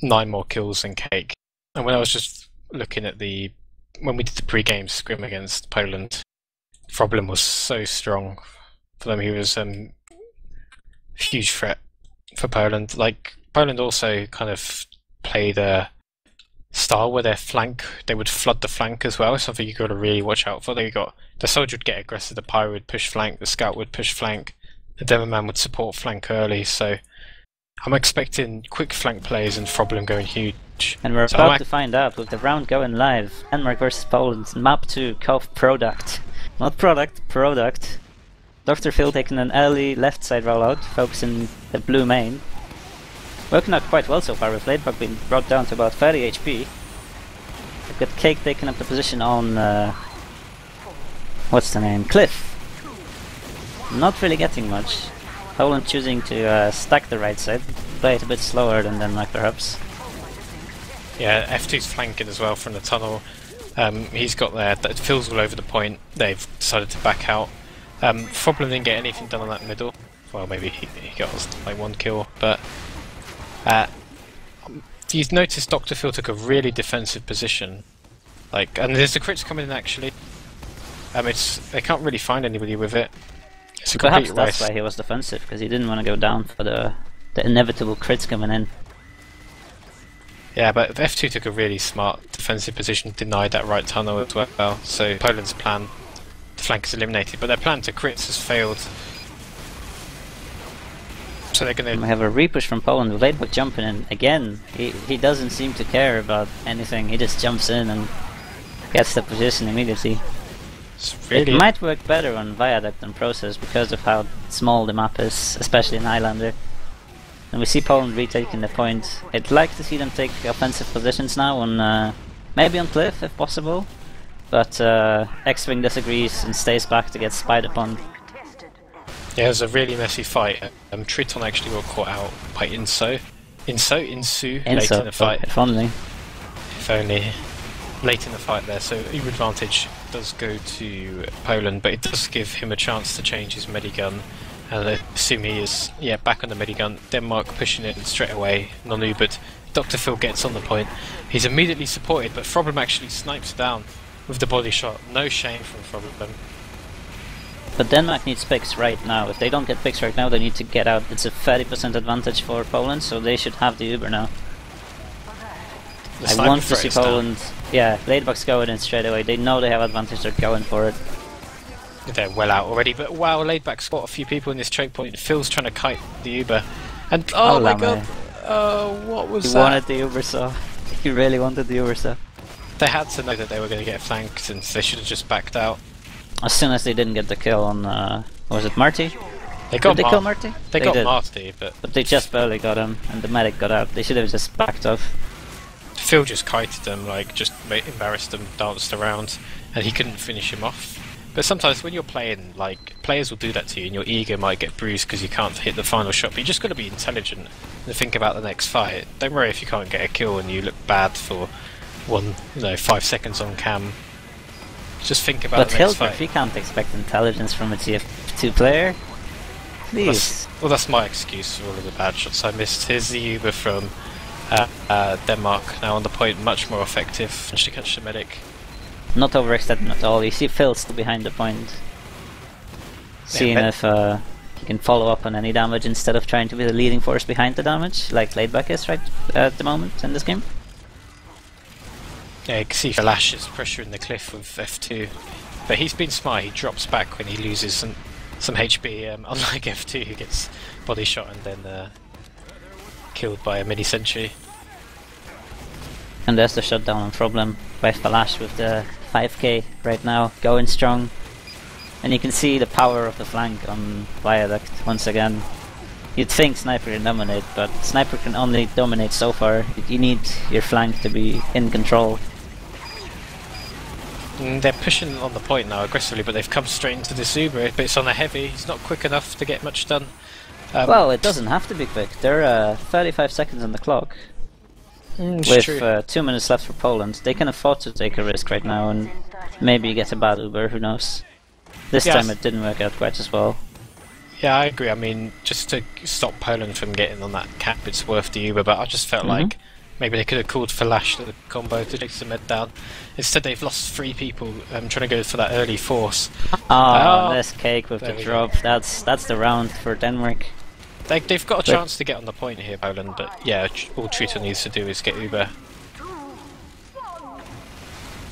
9 more kills than Cake. And when I was just looking at when we did the pre-game scrim against Poland, Problem was so strong for them. He was a huge threat for Poland. Like, Poland also kind of played a style where they would flood the flank as well. It's something you got to really watch out for. The soldier would get aggressive, the pyro would push flank, the scout would push flank, the demoman would support flank early. So I'm expecting quick flank plays and Problem going huge. And we're about to find out with the round going live. Denmark versus Poland, map 2, Kauf product. Not product, product. Dr. Phil taking an early left side rollout, focusing the blue main. Working out quite well so far, with Ladebug being brought down to about 30 HP. We've got Cake taking up the position on what's the name? Cliff. Not really getting much. Poland choosing to stack the right side, play it a bit slower than Denmark perhaps. Yeah, F2's flanking as well from the tunnel. He's got there, that Phil's all over the point. They've decided to back out. Problem didn't get anything done on that middle. Well, maybe he got like 1 kill, but you've noticed Dr. Phil took a really defensive position. And there's the crits coming in actually. They can't really find anybody with it. It's a Perhaps complete that's waste. why he was defensive, because he didn't want to go down for the inevitable crits coming in. Yeah, but F2 took a really smart defensive position, denied that right tunnel as well. So Poland's plan to flank is eliminated, but their plan to crits has failed. So they're going to... We have a repush from Poland with Ladebug jumping in. Again, he doesn't seem to care about anything, he just jumps in and gets the position immediately. It might work better on Viaduct and Process because of how small the map is, especially in Highlander. And we see Poland retaking the point. I'd like to see them take offensive positions now on maybe on Cliff if possible, but X-Wing disagrees and stays back to get spied upon. Yeah, it was a really messy fight. Triton actually got caught out by Insu late in the fight. If only. If only. Late in the fight there, so Uber advantage does go to Poland, but it does give him a chance to change his medigun. And I assume he is, back on the medigun. Denmark pushing it straight away, non-Ubered. Dr. Phil gets on the point. He's immediately supported, but Problem actually snipes down with the body shot. No shame from Problem. But Denmark needs picks right now. If they don't get picks right now, they need to get out. It's a 30% advantage for Poland, so they should have the Uber now. I want to see Poland... Yeah, Ladebug's going in straight away. They know they have advantage, they're going for it. They're well out already, but wow, laid back spot a few people in this choke point. Phil's trying to kite the Uber, and oh my god, what was that? He wanted the Uber saw. He really wanted the Uber saw. They had to know that they were going to get flanked, and they should have just backed out. As soon as they didn't get the kill on, was it Marty? They got Did they kill Marty? They got Marty, but they just barely got him, and the medic got out. They should have just backed off. Phil just kited them, like just embarrassed them, danced around, and he couldn't finish him off. But sometimes when you're playing, like, players will do that to you, and your ego might get bruised because you can't hit the final shot. But you just got to be intelligent and think about the next fight. Don't worry if you can't get a kill and you look bad for 5 seconds on cam. Just think about the next fight. But Hildreth, you can't expect intelligence from a TF2 player. Please. Well, that's my excuse for all of the bad shots I missed. Here's the Uber from Denmark, now on the point, much more effective. Managed to catch the medic. Not overextending at all. You see Phil still behind the point, seeing if he can follow up on any damage instead of trying to be the leading force behind the damage, like Laidback is right at the moment in this game. Yeah, you can see Flash is pressuring the cliff with F2, but he's been smart. He drops back when he loses some HP, unlike F2 who gets body shot and then killed by a mini sentry. And there's the shutdown problem by Flash with the 5k right now, going strong. And you can see the power of the flank on Viaduct once again. You'd think Sniper can dominate, but Sniper can only dominate so far. You need your flank to be in control. They're pushing on the point now aggressively, but they've come straight into this Uber, but it's on a heavy. He's not quick enough to get much done. Well, it doesn't have to be quick. There are 35 seconds on the clock. With 2 minutes left for Poland, they can afford to take a risk right now and maybe get a bad Uber, who knows. This time it didn't work out quite as well. Yeah, I agree. I mean, just to stop Poland from getting on that cap, it's worth the Uber, but I just felt like maybe they could have called Flash to the combo to take the med down. Instead, they've lost 3 people trying to go for that early force. There's Cake with the drop. That's the round for Denmark. They've got a chance to get on the point here, Poland, but yeah, all Trita needs to do is get Uber.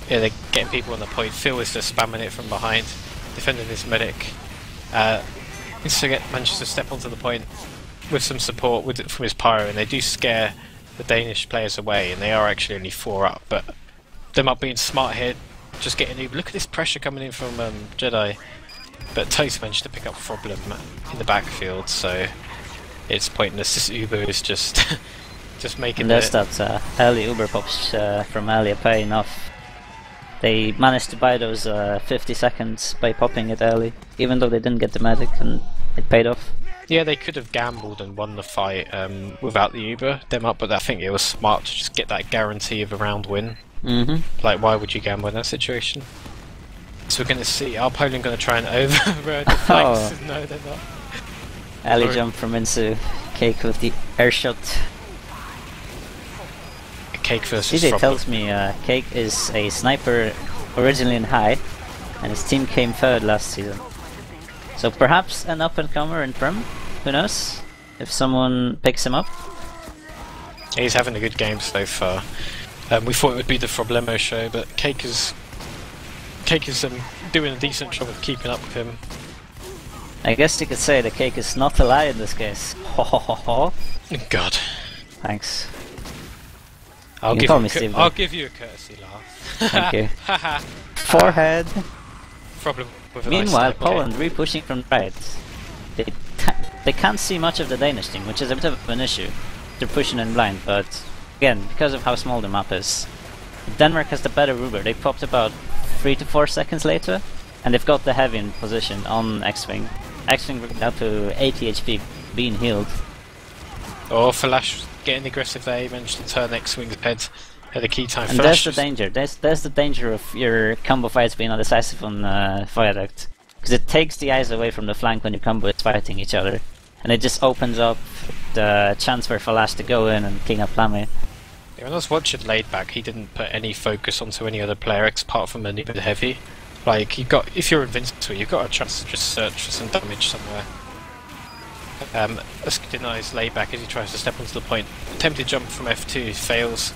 Yeah, they're getting people on the point. Phil is just spamming it from behind, defending this medic. Manages to step onto the point with some support from his pyro, and they do scare the Danish players away, and they are actually only 4 up, but them up being smart here, just getting Uber. Look at this pressure coming in from Jedi, but Toast managed to pick up Problem in the backfield, so it's pointless. This Uber is just making and there's that early Uber pops from earlier paying off. They managed to buy those 50 seconds by popping it early, even though they didn't get the medic, and it paid off. Yeah, they could have gambled and won the fight without the Uber, them up, but I think it was smart to just get that guarantee of a round win. Like, why would you gamble in that situation? So we're going to see, are Poland going to try and override the flanks? No, they're not. Early jump from Insu, Cake with the air shot. Cake versus CJ tells me Cake is a sniper originally in high, and his team came 3rd last season. So perhaps an up-and-comer in Prim, who knows, if someone picks him up. He's having a good game so far. We thought it would be the Problemo show, but Cake is doing a decent job of keeping up with him. I guess you could say the Cake is not a lie in this case. Ho ho ho ho. God. Thanks. I'll give you a courtesy laugh. Thank you. Forehead. Problem with a Meanwhile, nice Poland re-pushing from right. They can't see much of the Danish team, which is a bit of an issue. They're pushing in blind, but again, because of how small the map is, Denmark has the better Uber. They popped about 3 to 4 seconds later, and they've got the heavy in position on X-Wing. X-Wing up to 80 HP, being healed. Oh, Flash getting aggressive there, he managed to turn X-Wing's head at a key time. And there's the danger. There's the danger of your combo fights being undecisive on Viaduct. Because it takes the eyes away from the flank when your combo is fighting each other. And it just opens up the chance for Flash to go in and clean up Lamy. Yeah, when I was watching Laidback, he didn't put any focus onto any other player apart from a bit heavy. Like, if you're invincible, you've got a chance to just search for some damage somewhere. Usk denies Laidback as he tries to step onto the point. Attempted jump from F2 fails.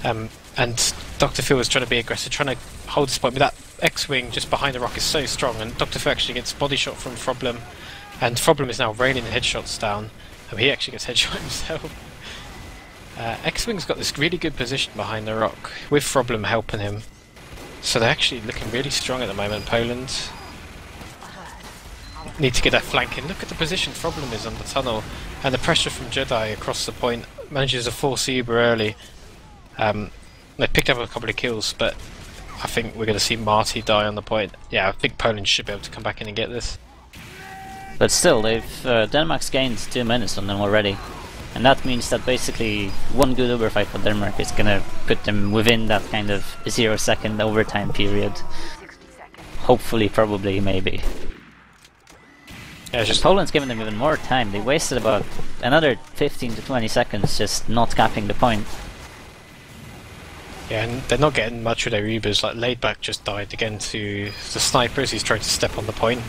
And Dr. Phil is trying to be aggressive, trying to hold his point, but that X-Wing just behind the rock is so strong, and Dr. Fu actually gets body shot from Problem, and Problem is now raining headshots down, and he actually gets headshot himself. X-Wing's got this really good position behind the rock, with Problem helping him. So they're actually looking really strong at the moment, Poland. Need to get that flank in. Look at the position Problem is on the tunnel, and the pressure from Jedi across the point manages to force Uber early. They picked up a couple of kills, but I think we're going to see Marty die on the point. Yeah, I think Poland should be able to come back in and get this. But still, Denmark's gained 2 minutes on them already. And that means that basically one good Uber fight for Denmark is gonna put them within that kind of 0-second overtime period. Hopefully, probably, maybe. Yeah, just Poland's given them even more time. They wasted about another 15 to 20 seconds just not capping the point. Yeah, and they're not getting much of their Ubers. Like Laidback just died again to the snipers. He's trying to step on the point,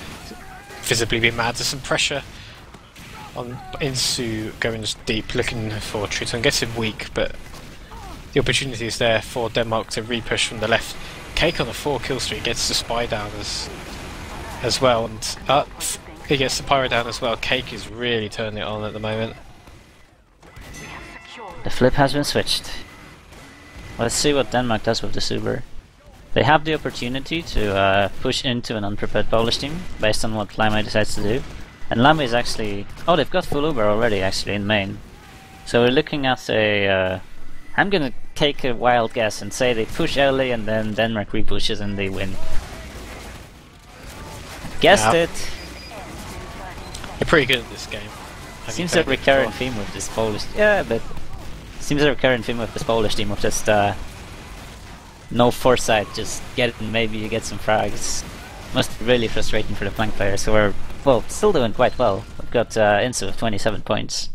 visibly be mad. There's some pressure on Insu going deep, looking for Triton. Gets him weak, but the opportunity is there for Denmark to re-push from the left. Cake on a 4-kill streak gets the spy down as well, and he gets the pyro down as well. Cake is really turning it on at the moment. The flip has been switched. Let's see what Denmark does with the Uber. They have the opportunity to push into an unprepared Polish team based on what Lamy decides to do. And Lamy is actually... oh, they've got full Uber already actually in main. So we're looking at a... I'm gonna take a wild guess and say they push early and then Denmark repushes and they win. Guessed it! They're pretty good at this game. Seems a recurrent theme with this Polish... yeah, but... seems a recurrent theme with this Polish team of just no foresight, just get it and maybe you get some frags. Must be really frustrating for the flank players, so we're, well, still doing quite well. We've got Insu with 27 points.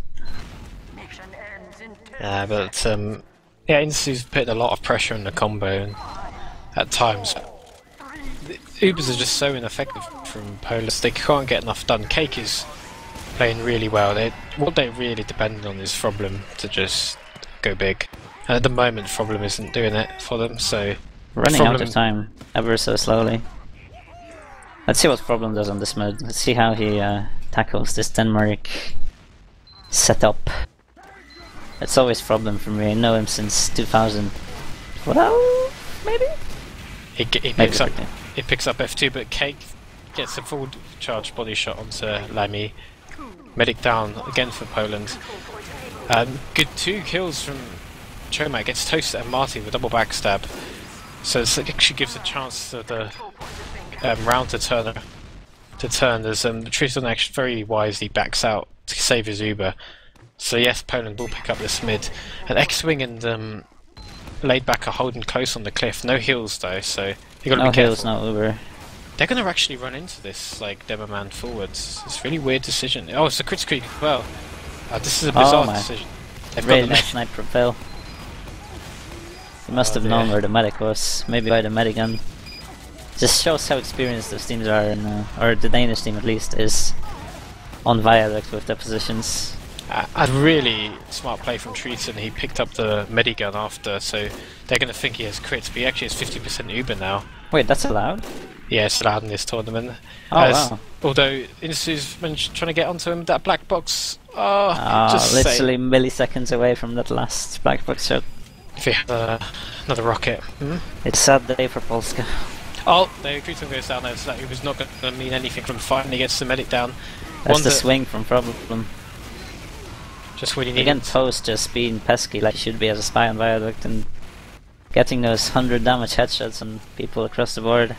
Yeah, but yeah, Insu's putting a lot of pressure on the combo, and at times the Ubers are just so ineffective from Poland. They can't get enough done. Cake is playing really well. What they really depend on is Problem to just go big. And at the moment, Problem isn't doing it for them, so... running out of time, ever so slowly. Let's see what Problem does on this mode. Let's see how he tackles this Denmark setup. It's always Problem for me. I know him since 2012, maybe? He picks up F2, but Cake gets a full charge body shot onto Lamy. Medic down again for Poland. Good 2 kills from Chomak. Gets toasted and Marty with a double backstab. So it actually gives a chance to the round to turn as Triton actually very wisely backs out to save his Uber. So yes, Poland will pick up this mid. And X-Wing and Laidback are holding close on the cliff. No heals though, so you gotta be careful. No heals, no Uber. They're gonna actually run into this like demo man forwards. It's a really weird decision. Oh, it's a crit creek as well. This is a bizarre decision. They've really got nice snipe from Phil. He must have known where the medic was. Maybe by the medic gun. Just shows how experienced those teams are, or the Danish team at least is on Viaduct with their positions. A really smart play from Triton. He picked up the medigun after, so they're going to think he has crits, but he actually has 50% Uber now. Wait, that's allowed? Yeah, it's allowed in this tournament. Oh, wow. Although Insu's trying to get onto him, that black box. Just literally milliseconds away from that last black box shot. If he had another rocket. It's a sad day for Polska. Oh, the Triton goes down there, so that Uber's not going to mean anything from fighting. He gets the medic down. That's the swing from Problem. Just what he needs. Again, Toast just being pesky like he should be as a spy on Viaduct and getting those 100 damage headshots on people across the board.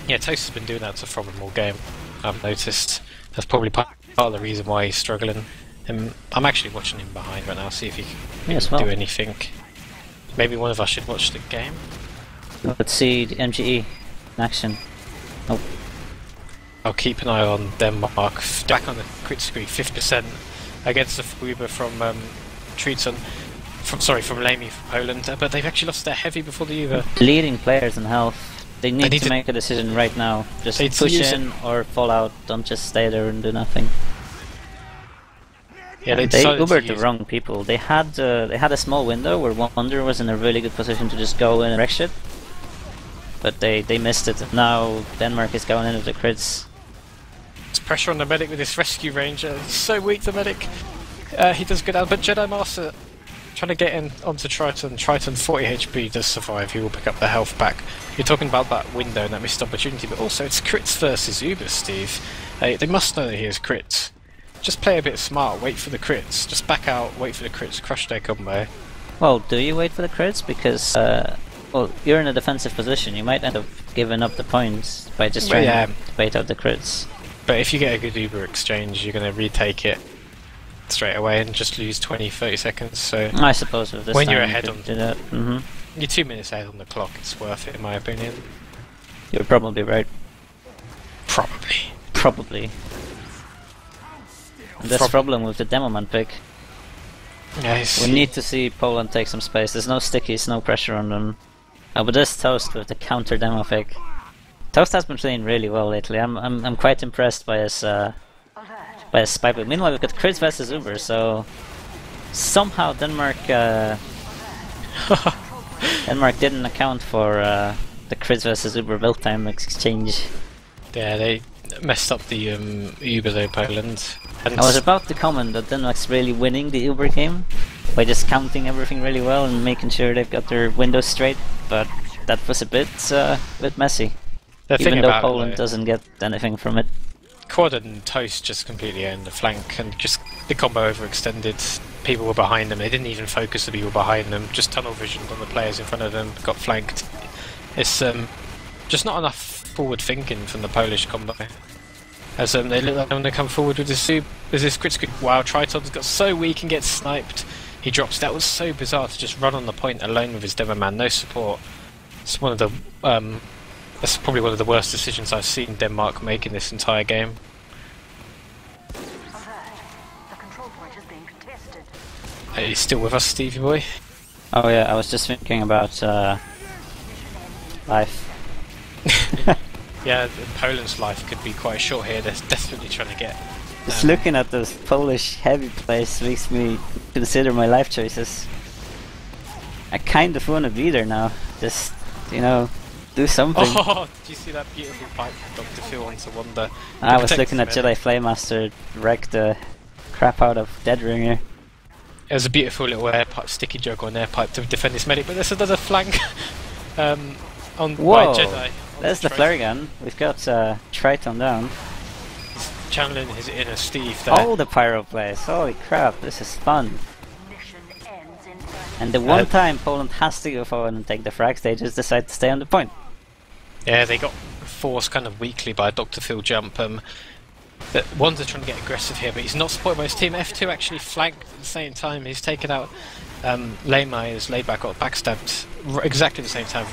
Yeah, Toast has been doing that to Problem all game, I've noticed. That's probably part of the reason why he's struggling. I'm actually watching him behind right now, see if he can do anything. Maybe one of us should watch the game. Let's see the MGE in action. Nope. I'll keep an eye on Denmark. Back on the crit streak, 50% against the Uber from Triton. From Lamy for Poland, but they've actually lost their heavy before the Uber. Leading players in health. They need to make a decision right now. Just push in or fall out. Don't just stay there and do nothing. Yeah, they Ubered the wrong people. They had a small window where Wonder was in a really good position to just go in and wreck shit. but they missed it. Now Denmark is going in with the crits. There's pressure on the medic with this rescue ranger. He's so weak, the medic. He does go down, but Jedi Master trying to get in onto Triton. Triton 40 HP does survive. He will pick up the health back. You're talking about that window and that missed opportunity, but also it's crits versus Uber, Steve. They must know that he has crits. Just play a bit smart, wait for the crits. Just back out, wait for the crits, crush their combo. Well, do you wait for the crits? Because, well, you're in a defensive position. You might end up giving up the points by just trying to bait out the crits. But if you get a good Uber exchange, you're going to retake it straight away and just lose 20-30 seconds. So I suppose with this when time you're ahead on do that. You're 2 minutes ahead on the clock, it's worth it in my opinion. You're probably right. Probably. And this problem with the Demoman pick. Yes. We need to see Poland take some space. There's no stickies, no pressure on them. But this Toast with the counter demo pick. Toast has been playing really well lately. I'm quite impressed by his spike pick. Meanwhile, we've got crits versus Uber, so somehow Denmark Denmark didn't account for the crits versus Uber build time exchange. Yeah, they messed up the Uber though, Poland. And I was about to comment that Denmark's really winning the Uber game by just counting everything really well and making sure they've got their windows straight, but that was a bit messy. Even though Poland doesn't get anything from it. Quad and Toast just completely owned the flank and just the combo overextended. People were behind them, they didn't even focus the people behind them, just tunnel visioned on the players in front of them, got flanked. It's just not enough forward thinking from the Polish combo. As they look like when they come forward with this crit squeak. Wow, Triton's got so weak and gets sniped. He drops. That was so bizarre to just run on the point alone with his demo man, no support. It's one of the that's probably one of the worst decisions I've seen Denmark make in this entire game. Are you still with us, Stevie boy? Oh yeah, I was just thinking about life. Yeah, Poland's life could be quite short here. They're desperately trying to get... Just looking at those Polish heavy plays makes me consider my life choices. I kind of want to be there now. Just, you know, do something. Oh, did you see that beautiful pipe from Dr. Phil onto Wanda? I was looking at Jedi Flaymaster wreck the crap out of Deadringer. It was a beautiful little air pipe, sticky jug on air pipe to defend this medic, but there's another flank on by Jedi. There's the flare gun. We've got Triton down. He's channeling his inner Steve there. Oh, the pyro plays. Holy crap, this is fun. And the one time Poland has to go forward and take the frag, they just decide to stay on the point. Yeah, they got forced kind of weakly by a Dr. Phil jump. Wanda's trying to get aggressive here, but he's not supported by his team. F2 actually flanked at the same time. He's taken out Lemai as Layback got backstabbed exactly the same time.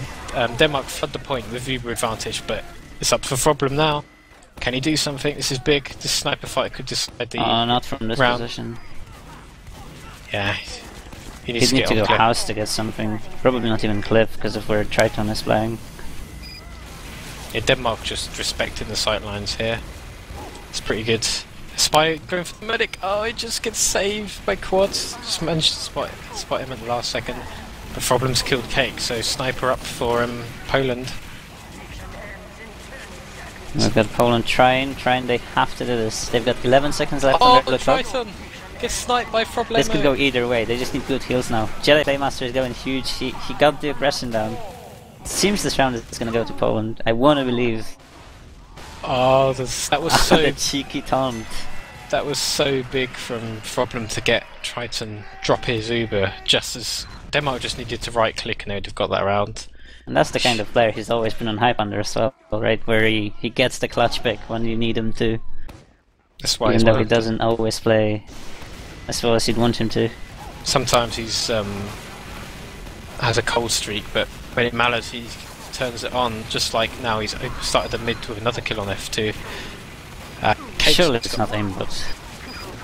Denmark flood the point with Uber advantage, but it's up for problem now. Can he do something? This is big. This sniper fight could decide the not from this round. position. Yeah, he He'd needs need to go clip. house to get something. Probably not even clip, because of where Triton is playing. Yeah, Denmark just respecting the sightlines here. It's pretty good. Spy going for the medic. Oh, he just gets saved by quads. Just managed to spot him at the last second. But Problem's killed Cake, so sniper up for Poland. We've got Poland trying. They have to do this. They've got 11 seconds left on their clock. Triton gets sniped by Problem. This could go either way. They just need good heals now. Jedi Playmaster is going huge. He got the aggression down. It seems this round is going to go to Poland. I want to believe. Oh, that was so the cheeky taunt. That was so big from Problem to get Triton drop his Uber. Just as Denmark just needed to right click and they would have got that round. And that's the kind of player he's always been on Highlander as well, right? Where he gets the clutch pick when you need him to. That's why even though he doesn't always play as well as you'd want him to. Sometimes he's has a cold streak, but when it matters, he turns it on. Just like now, he's started the mid with another kill on F2. Surely it's not him, but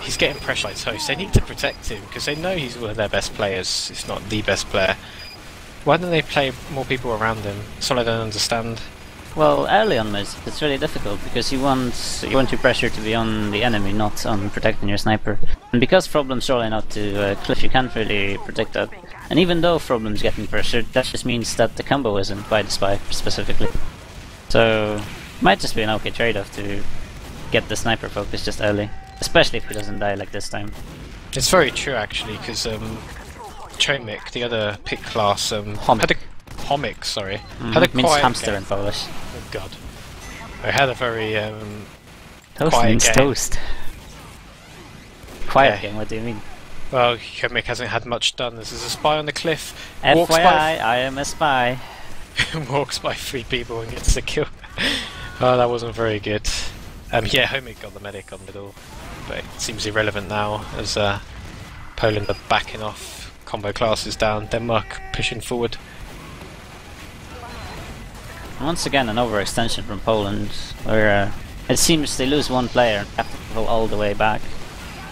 he's getting pressure like Toast. They need to protect him because they know he's one of their best players, if not the best player. Why don't they play more people around him? That's what I don't understand. Well, early on it's really difficult because you want your pressure to be on the enemy, not on protecting your sniper. And because Problem's rolling out to cliff, you can't really predict that. And even though Problem's getting pressured, that just means that the combo isn't by the spy specifically. So it might just be an okay trade-off to get the sniper focus just early, especially if he doesn't die like this time. It's very true actually, because Chomik, the other pick class, Homik, sorry, had a means quiet hamster game. in Polish. Oh god. I had a very Toast quiet means game. toast. Quiet Yeah. game, what do you mean? Well, Chomik hasn't had much done. There's a spy on the cliff. FYI, I am a spy. Walks by 3 people and gets the kill. Oh, that wasn't very good. Yeah, Homik got the medic on middle, but it seems irrelevant now as Poland are backing off. Combo classes down. Denmark pushing forward. Once again, an overextension from Poland, where it seems they lose one player and have to go all the way back.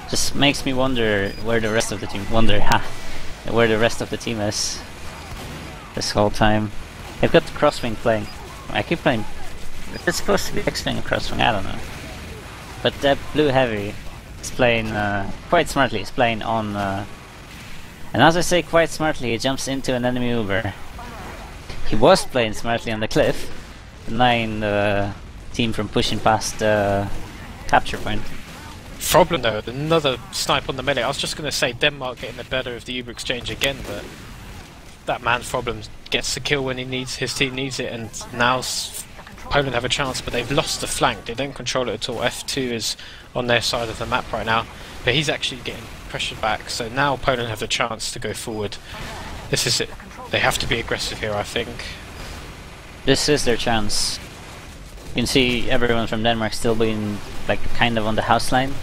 Just makes me wonder where the rest of the team where the rest of the team is this whole time. They've got the crosswing playing. I keep playing. Is it supposed to be X-wing or crosswing? I don't know. But that blue heavy is playing quite smartly. He's playing on, and as I say, quite smartly, he jumps into an enemy Uber. He was playing smartly on the cliff, denying the team from pushing past the capture point. Problem though, another snipe on the medic. I was just going to say Denmark getting the better of the Uber exchange again, but that man's problem gets the kill when his team needs it, and now Poland have a chance, but they've lost the flank. They don't control it at all. F2 is on their side of the map right now, but he's actually getting pressured back, so now Poland have the chance to go forward. This is it. They have to be aggressive here, I think. This is their chance. You can see everyone from Denmark still being like kind of on the house line.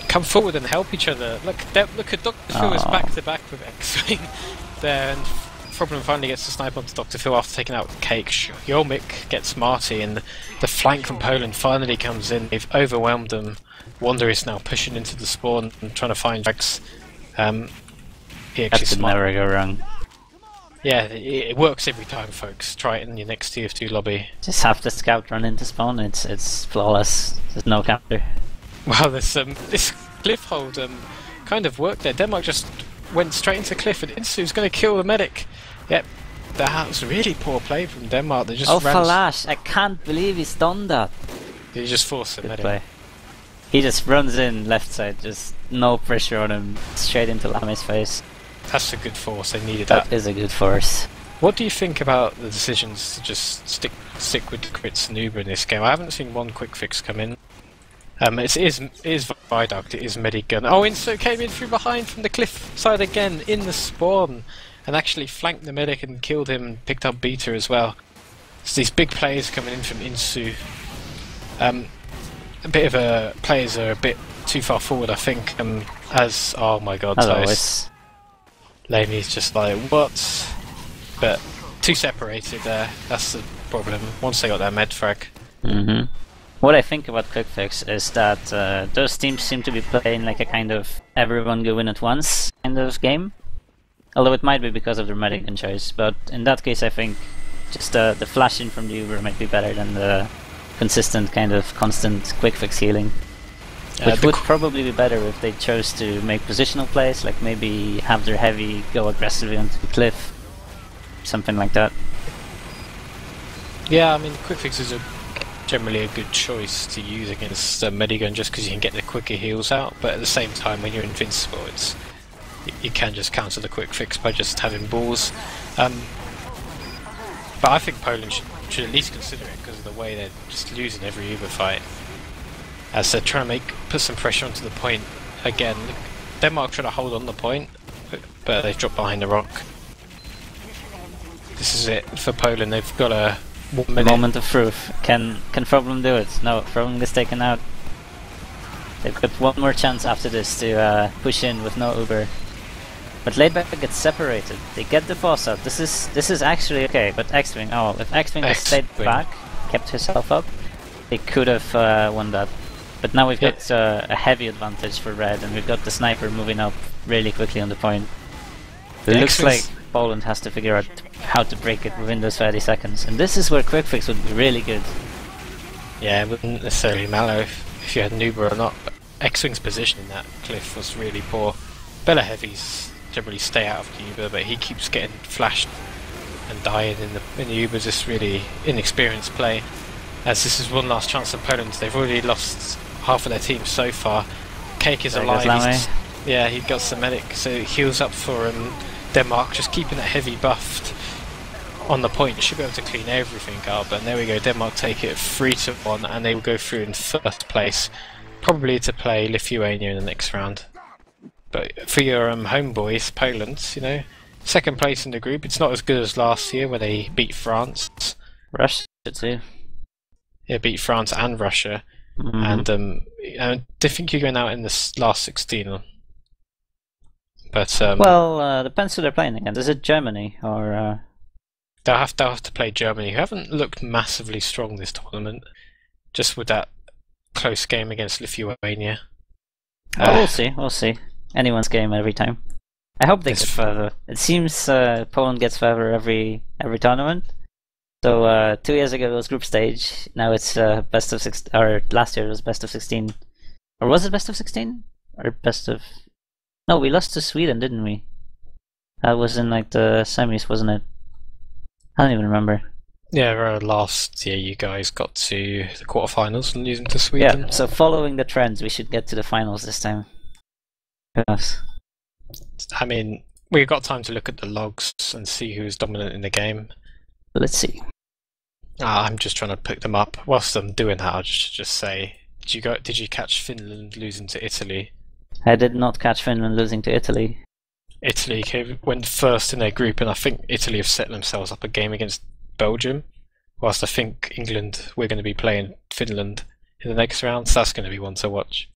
Come forward and help each other. Look at Dr. Phil is back to back with X-Wing there, and Problem finally gets the snipe onto Dr. Phil after taking out Cake. Yomik gets Marty, and the flank from Poland finally comes in. They've overwhelmed them. Wander is now pushing into the spawn and trying to find Drax. He That actually could never go wrong. Yeah, it works every time, folks. Try it in your next TF2 lobby. Just have the scout run into spawn. It's flawless. There's no counter. Well, this cliff hold kind of worked there. Denmark just went straight into cliff, and Insu's going to kill the medic. Yep, that was really poor play from Denmark. They just ran. Falash! I can't believe he's done that. He just forced the Good medic. play. He just runs in left side, just no pressure on him, straight into Lami's face. That's a good force. They needed that. That is a good force. What do you think about the decisions to just stick with crits and Uber in this game? I haven't seen one quick fix come in. It is Viaduct, it is Medigun. Oh, Inso came in from behind from the cliff side again, in the spawn, and actually flanked the medic and killed him and picked up Beta as well. So these big players coming in from Insu. A bit of players are a bit too far forward, I think, as, oh my god, As always. Lamy's just like, what? But too separated there, that's the problem, once they got their med frag. What I think about Quick Fix is that those teams seem to be playing like a kind of everyone go in at once kind of game. Although it might be because of their medic choice, but in that case I think just the flashing from the Uber might be better than the consistent kind of constant Quick Fix healing. Which would probably be better if they chose to make positional plays, like maybe have their heavy go aggressively onto the cliff. Something like that. Yeah, I mean, quick fixes are generally a good choice to use against Medigun just because you can get the quicker heals out, but at the same time when you're invincible you can just counter the quick fix by just having balls. But I think Poland should at least consider it because of the way they're just losing every Uber fight. As they're trying to put some pressure onto the point again. Denmark trying to hold on the point, but they've dropped behind the rock. This is it for Poland. They've got a 1 minute. Moment of truth. Can Problem do it? No, Problem gets taken out. They've got one more chance after this to push in with no Uber. But Laidback gets separated. They get the force out. This is actually okay. But X-Wing, oh, if X-Wing had stayed back, kept herself up, they could have won that. But now we've got a heavy advantage for Red, and we've got the sniper moving up really quickly on the point. It looks like Poland has to figure out how to break it within those 30 seconds. And this is where quick fix would be really good. Yeah, it wouldn't necessarily matter if you had an Uber or not, but X-Wing's position in that cliff was really poor. Bella Heavies generally stay out of the Uber, but he keeps getting flashed and dying in the Uber. Just really inexperienced play. As this is one last chance of Poland, they've already lost half of their team so far. Cake is alive. Yeah, he got some medic, so he heals up for Denmark, just keeping that heavy buffed on the point. Should be able to clean everything up, and there we go. Denmark take it 3-1, and they will go through in first place, probably to play Lithuania in the next round. But for your homeboys, Poland, you know, second place in the group. It's not as good as last year where they beat France. Russia too. Yeah, beat France and Russia. And I think you're going out in the last 16. But well, depends who they're playing against. Is it Germany or? They'll have to play Germany, who haven't looked massively strong this tournament. Just with that close game against Lithuania. We'll see. We'll see. Anyone's game every time. I hope they get further. It seems Poland gets further every tournament. So 2 years ago it was group stage. Now it's best of 16. Or last year it was best of 16. Or was it best of 16? Or best of? No, we lost to Sweden, didn't we? That was in like the semis, wasn't it? I don't even remember. Yeah, last year you guys got to the quarterfinals and losing to Sweden. Yeah. So following the trends, we should get to the finals this time. Yes. I mean, we've got time to look at the logs and see who's dominant in the game. Let's see. I'm just trying to pick them up. Whilst I'm doing that, I'll just say, did you catch Finland losing to Italy? I did not catch Finland losing to Italy. Italy went first in their group, and I think Italy have set themselves up a game against Belgium. Whilst I think England, we're going to be playing Finland in the next round, so that's going to be one to watch.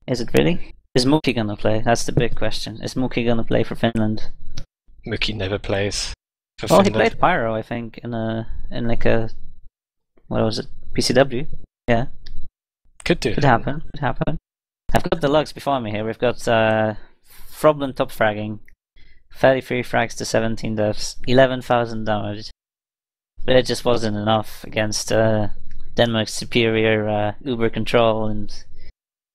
Is it really? Is Mookie going to play? That's the big question. Is Mookie going to play for Finland? Mookie never plays. Well, he played Pyro, I think, in like a, what was it, PCW? Yeah. Could do. Could happen. Could happen. I've got the logs before me here. We've got Froblin top fragging, 33 frags to 17 deaths, 11,000 damage. But it just wasn't enough against Denmark's superior Uber control and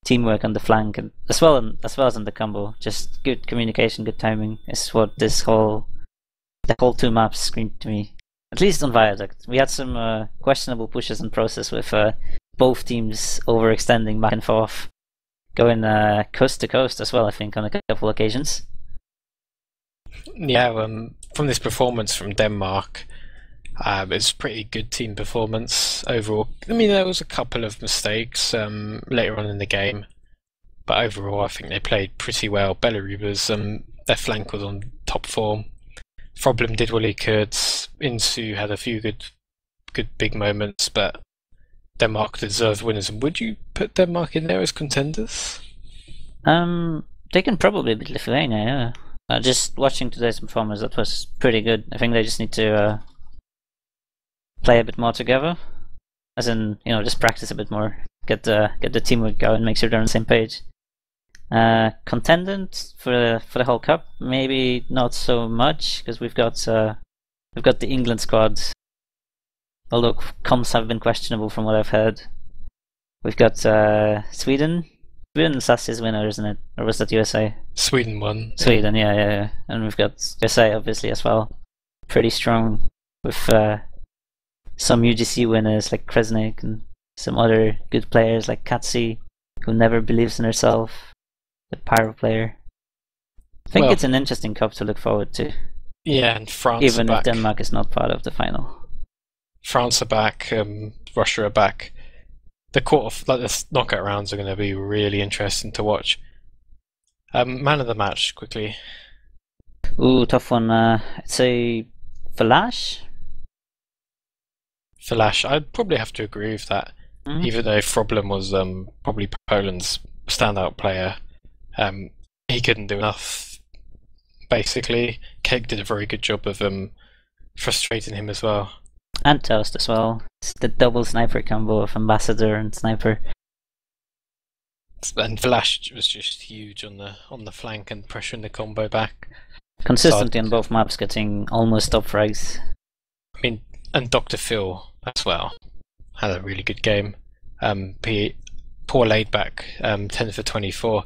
teamwork on the flank, and as well as on the combo. Just good communication, good timing is what the whole two maps screamed to me. At least on Viaduct. We had some questionable pushes in process with both teams overextending back and forth. Going coast to coast as well, I think, on a couple occasions. Yeah, from this performance from Denmark, it's a pretty good team performance overall. I mean, there was a couple of mistakes later on in the game, but overall I think they played pretty well. Belarus, their flank was on top form. Froblin did what he could. Insu had a few good big moments, but Denmark deserved winners. And would you put Denmark in there as contenders? They can probably beat Lithuania, yeah. Just watching today's performance, that was pretty good. I think they just need to play a bit more together. As in, you know, just practice a bit more. Get the teamwork going, make sure they're on the same page. Contendant for the whole cup, maybe not so much, because we've got the England squad. Although comps have been questionable from what I've heard. We've got Sweden. Sweden's Sassi's winner, isn't it? Or was that USA? Sweden won. Sweden, yeah. And we've got USA obviously as well. Pretty strong with some UGC winners like Kresnik and some other good players like Katsi, who never believes in herself. The Pyro player. I think it's an interesting cup to look forward to. Yeah, and France even are if back. Denmark is not part of the final. France are back, Russia are back. The knockout rounds are going to be really interesting to watch. Man of the match, quickly. Ooh, tough one. I'd say Flash. Flash, I'd probably have to agree with that. Even though Froblin was probably Poland's standout player, he couldn't do enough. Basically, Cake did a very good job of frustrating him as well. And Toast as well. It's the double sniper combo of Ambassador and Sniper. And Flash was just huge on the flank and pressuring the combo back. Consistently on both maps, getting almost top frags. I mean, and Dr. Phil as well had a really good game. Poor laid back, 10 for 24.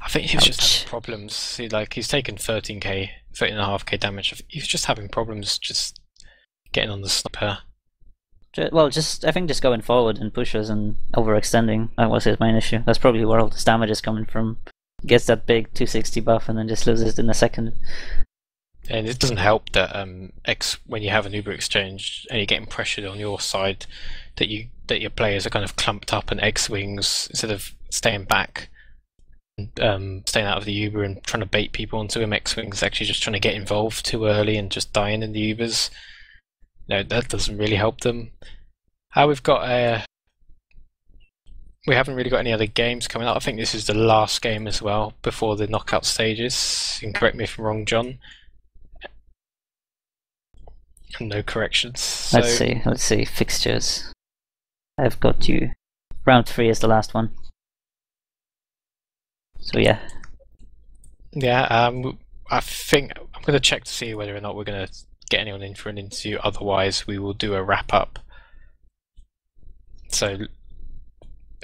I think he was just having problems. He's taken 13.5k damage. He was just having problems just getting on the sniper. Well, I think just going forward and pushes and overextending, that was his main issue. That's probably where all this damage is coming from. Gets that big 260 buff and then just loses it in a second. And it doesn't help that when you have an Uber exchange and you're getting pressured on your side, that your players are kind of clumped up and X-wings instead of staying back, staying out of the Uber and trying to bait people onto him. X-wings actually just trying to get involved too early and just dying in the Ubers. No, that doesn't really help them. We haven't really got any other games coming up. I think this is the last game as well before the knockout stages. You can correct me if I'm wrong, John. No corrections. Let's see. Fixtures. I've got you. Round 3 is the last one. So yeah. Yeah, I think I'm going to check to see whether or not we're going to get anyone in for an interview. Otherwise, we will do a wrap-up. So,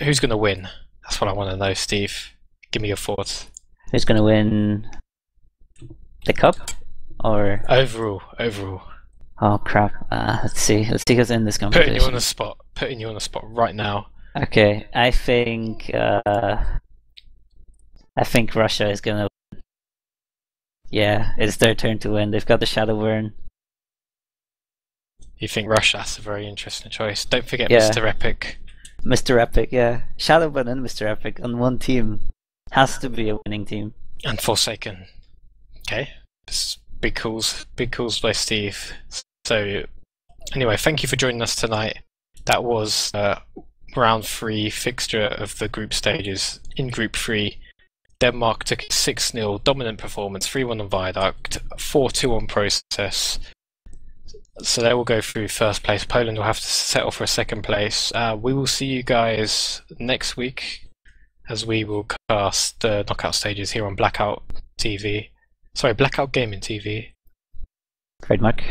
who's going to win? That's what I want to know, Steve. Give me your thoughts. Who's going to win the cup? Or overall? Oh crap! Let's see who's in this competition. Putting you on the spot right now. Okay, I think Russia is gonna. Yeah, it's their turn to win. They've got the Shadow Burn. You think Russia? That's a very interesting choice. Don't forget Mr. Epic. Mr. Epic, yeah. Shadow Burn and Mr. Epic on one team has to be a winning team. And Forsaken. Okay, big calls by Steve. So, anyway, thank you for joining us tonight. That was round 3 fixture of the group stages. In Group 3, Denmark took a 6-0 dominant performance, 3-1 on Viaduct, 4-2 on Process. So they will go through first place. Poland will have to settle for a second place. We will see you guys next week as we will cast the knockout stages here on BlackOut TV. Sorry, BlackOut Gaming TV. Trademark.